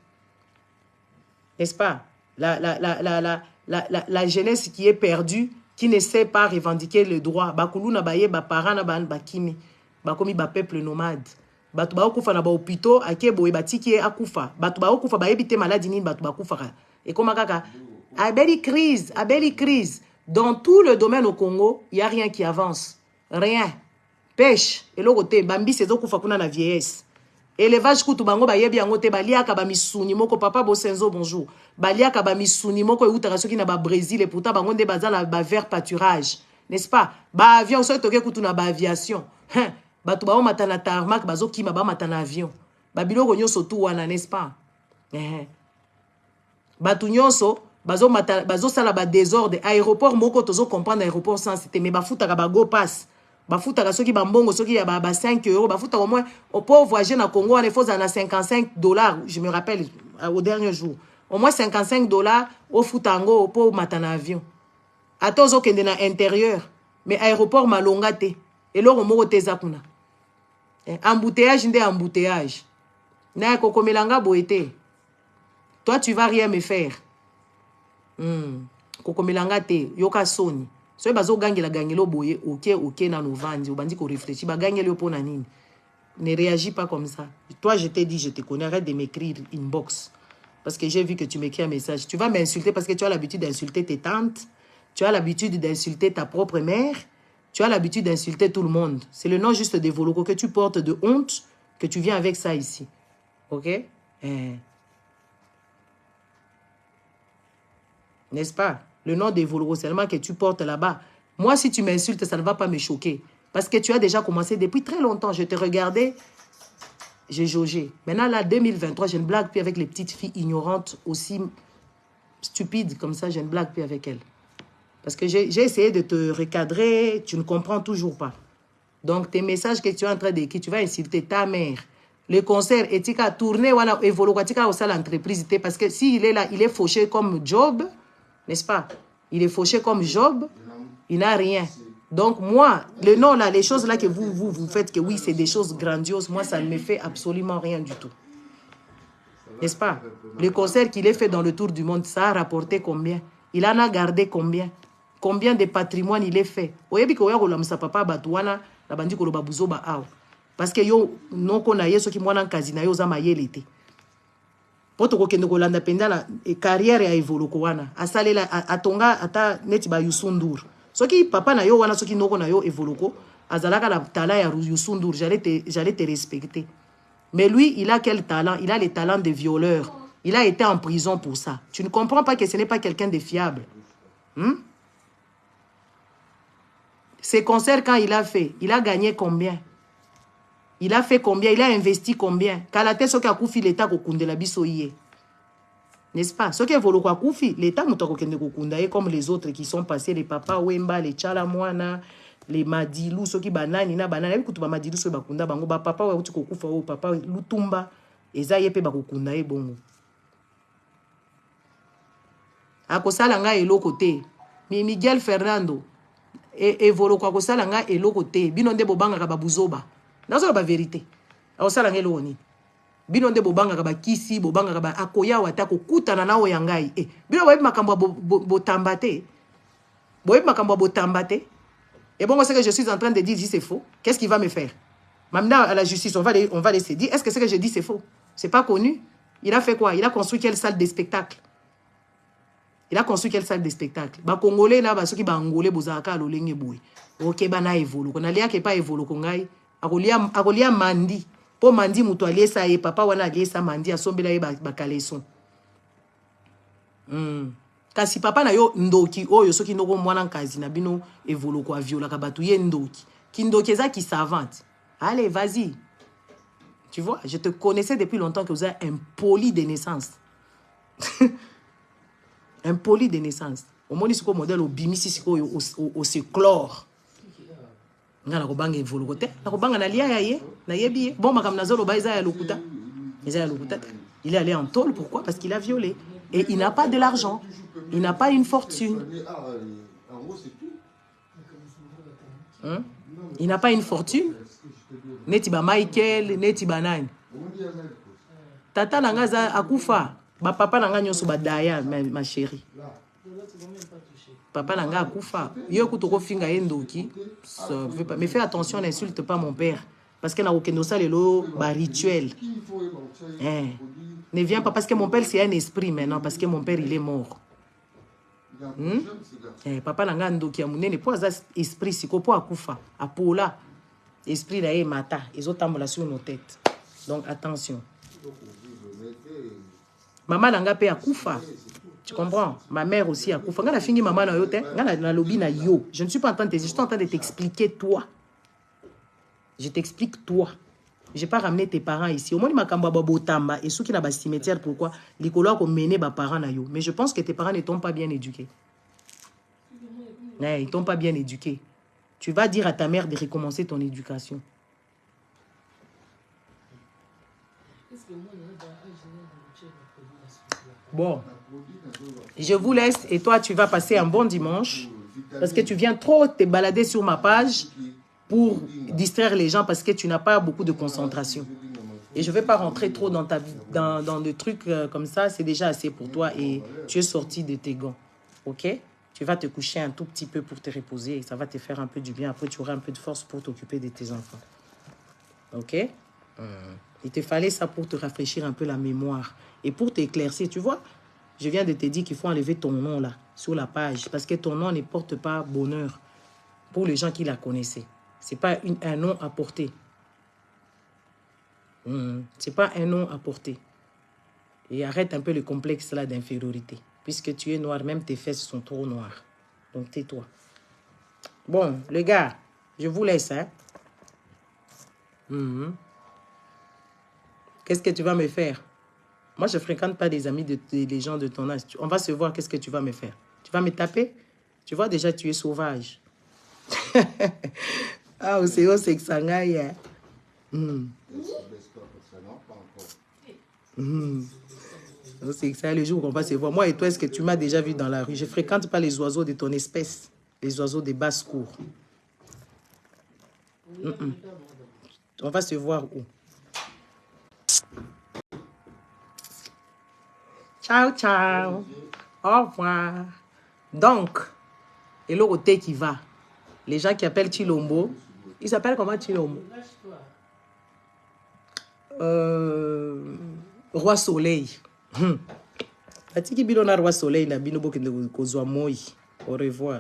N'est-ce pas? La jeunesse qui est perdue, qui ne sait pas revendiquer le droit. Bakulu na baye ba parents na ban bakimi. Bakomi ba peuple nomade. Batu ba okufa na ba hôpitaux akebo e batiki akufa. Batu ba okufa ba ebite maladie nini batu ba kufa. Et comme kaka abeli crise. Dans tout le domaine au Congo, il y a rien qui avance. Rien. Pêche et le côté bambi c'est okufa kuna na vieillesse. Élevage kutu bango ba yebi yango te baliaka ba misuni moko papa Bosenzo bonjour baliaka ba misuni moko eutaka soki na ba Brésil et pourtant bango nde bazala ba vert pâturage n'est-ce pas ba avion so toke kutu na ba aviation batu ba matana tarmac bazo kima ba matana avion ba biloko nyonso tu wana n'est-ce pas batu nyonso bazo sala ba désordre aéroport moko tozo comprendre aéroport sans c'était mais ba futaka ba go pass bafuta soki bambongo soki ya ba 5 €, bafuta au moins pour voyager na Congo il faut à 55 $, je me rappelle au dernier jour. Au moins 55 $ au futango pour matana avion. Atozo kende na intérieur mais aéroport malonga te. Et loro moko teza kuna. Embouteillage nde embouteillage. Na kokomelanga boete. Toi tu vas rien me faire. Kokomelanga te yoka soni. So bazo gangela gangelo boye ok na novandi obandi ko réfléchir ba gangelo po na nini. Ne réagis pas comme ça. Toi je t'ai dit je te connais, arrête de m'écrire inbox parce que j'ai vu que tu m'écris un message. Tu vas m'insulter parce que tu as l'habitude d'insulter tes tantes, tu as l'habitude d'insulter ta propre mère, tu as l'habitude d'insulter tout le monde. C'est le nom juste de Voloko que tu portes de honte que tu viens avec ça ici. OK? N'est-ce pas? Le nom des Voloro, seulement que tu portes là-bas. Moi, si tu m'insultes, ça ne va pas me choquer. Parce que tu as déjà commencé depuis très longtemps. Je te regardais, j'ai jaugé. Maintenant, là, 2023, je ne blague plus avec les petites filles ignorantes, aussi stupides comme ça, je ne blague plus avec elles. Parce que j'ai essayé de te recadrer, tu ne comprends toujours pas. Donc, tes messages que tu es en train d'écrire, tu vas insulter ta mère, Le concert, etika tourner, wana évoluer, etika aussi l'entreprise, parce que s'il est là, il est fauché comme Job, n'est-ce pas? Il est fauché comme Job, il n'a rien. Donc moi, le nom là, les choses là que vous faites, que oui, c'est des choses grandioses, moi, ça ne me fait absolument rien du tout. N'est-ce pas? Le concert qu'il a fait dans le tour du monde, ça a rapporté combien? Il en a gardé combien? Combien de patrimoine il a fait? Parce que yo non konaye soki mwana kazina yo za mayele te. Poto ko kende ko landa penda la carrière ya evoluko wana. Asalela atonga ata neti ba Yusundur. Soki papa na yo wana soki noko na yo evoluko, azalaka la tala ya Yusundur, j'allais te respecter. Mais lui, il a quel talent? Il a les talents de violeur. Il a été en prison pour ça. Tu ne comprends pas que ce n'est pas quelqu'un de fiable. Ces concerts, quand il a fait, il a gagné combien? Il a fait combien? Il a investi combien? Kalate soki akufi l'État kokunde la biso yé. N'est-ce pas? Soki evolo kwa kufi, l'État muta kokende kokunda ye comme les autres qui sont passés, les Papa Wemba, les Tchala Mwana, les Madilou, soki banani na banana, kutu ba Madilou so bakunda bango ba papa wa uti kokufa o papa Lutumba, eza ye pe bakokunda ye bongo. Akosala nga eloko te. Miguel Fernando evolo kwa kosala nga eloko te. Bino nde bobanga ka babuzoba. Nazo ba vérité. Akosala nga eloko ni. Bino nde bobanga ka bakisi, bobanga ka ba akoya wata kokutana nawo ya ngai. Bino boyebi makambo botamba te. Boyebi makambo botamba te. Et bon, c'est que je suis en train de dire si c'est faux. Qu'est-ce qu'il va me faire? Maintenant, à la justice, on va laisser dire. Est-ce que ce que je dis, c'est faux? C'est pas connu. Il a fait quoi? Il a construit quelle salle de spectacle? Il a construit quelle salle de spectacle? Ba Congolais là, ba ceux qui ba Angolais bozaka lolenge boy. Ok, ba na évolu. Qu'on alia ke pas évolu kongai. Akolia mandi. Po mandi muto alie sa ye papa wana alie sa mandi asombela ye ba kaleson. Kasi papa na yo ndoki oyo soki ndoko mwana nkazi na bino évolu kwa viola ka batu ye ndoki. Ki ndoki eza ki savante. Allez, vas-y. Tu vois, je te connaissais depuis longtemps que vous êtes impoli de naissance. Impoli de naissance. Au moins, c'est modèle au bimisi, c'est au séclore. Nga la kobanga evolu kote. La kobanga na lia ya ye. Na yebi ye. Bon, makam nazolo ba eza ya lokuta. Eza ya lokuta. Il est allé en tôle. Pourquoi? Parce qu'il a violé. Et il n'a pas de l'argent. Il n'a pas une fortune. Il n'a pas une fortune. Neti ba Michael, neti ba nani. Tata nanga za akufa. Ba papa nanga nyoso ba daya ma chérie. Papa nanga akufa. Yo kutoko finga endoki. Mais fais attention, n'insulte pas mon père parce que na okendo ça lelo ba rituel. Ne viens pas parce que mon père c'est un esprit maintenant parce que mon père il est mort. Papa nanga ndoki ya munene po za esprit siko po akufa. Apola. Esprit là est mata, ils ont tambola sur nos têtes. Donc attention. Maman nanga pe akufa. Tu comprends? Ma mère aussi akufa. Nga na fingi maman na yo te, nga na lobi na yo. Je ne suis pas en train de te, je suis en train de t'expliquer toi. Je t'explique toi. J'ai pas ramené tes parents ici. Au moins ma kamba botamba et ceux qui na ba cimetière pourquoi likolo ko mener ba parents na yo. Mais je pense que tes parents ne t'ont pas bien éduqué. Ils t'ont pas bien éduqué. Tu vas dire à ta mère de recommencer ton éducation. Bon, je vous laisse et toi, tu vas passer un bon dimanche parce que tu viens trop te balader sur ma page pour distraire les gens parce que tu n'as pas beaucoup de concentration. Et je ne vais pas rentrer trop dans des trucs comme ça. C'est déjà assez pour toi et tu es sorti de tes gants. OK? Tu vas te coucher un tout petit peu pour te reposer et ça va te faire un peu du bien. Après, tu auras un peu de force pour t'occuper de tes enfants. OK? Il te fallait ça pour te rafraîchir un peu la mémoire. Et pour t'éclaircir, tu vois, je viens de te dire qu'il faut enlever ton nom là, sur la page. Parce que ton nom ne porte pas bonheur pour les gens qui la connaissaient. Ce n'est pas un nom à porter. Ce n'est pas un nom à porter. Et arrête un peu le complexe là d'infériorité. Puisque tu es noir, même tes fesses sont trop noires. Donc tais-toi. Bon, les gars, je vous laisse. Hein? Qu'est-ce que tu vas me faire? Moi, je ne fréquente pas des amis des gens de ton âge. On va se voir, qu'est-ce que tu vas me faire? Tu vas me taper? Tu vois déjà, tu es sauvage. Ah, c'est que ça gagne. C'est ça le jour qu'on va se voir. Moi et toi, est-ce que tu m'as déjà vu dans la rue? Je ne fréquente pas les oiseaux de ton espèce, les oiseaux des basses cours. On va se voir où? Ciao, ciao. Au revoir. Donc, et le côté qui va. Les gens qui appellent Chilombo, il s'appelle comment Chilombo? Roi Soleil. Atiki bilona Roi Soleil na bino bokende kozwa moi. Au revoir.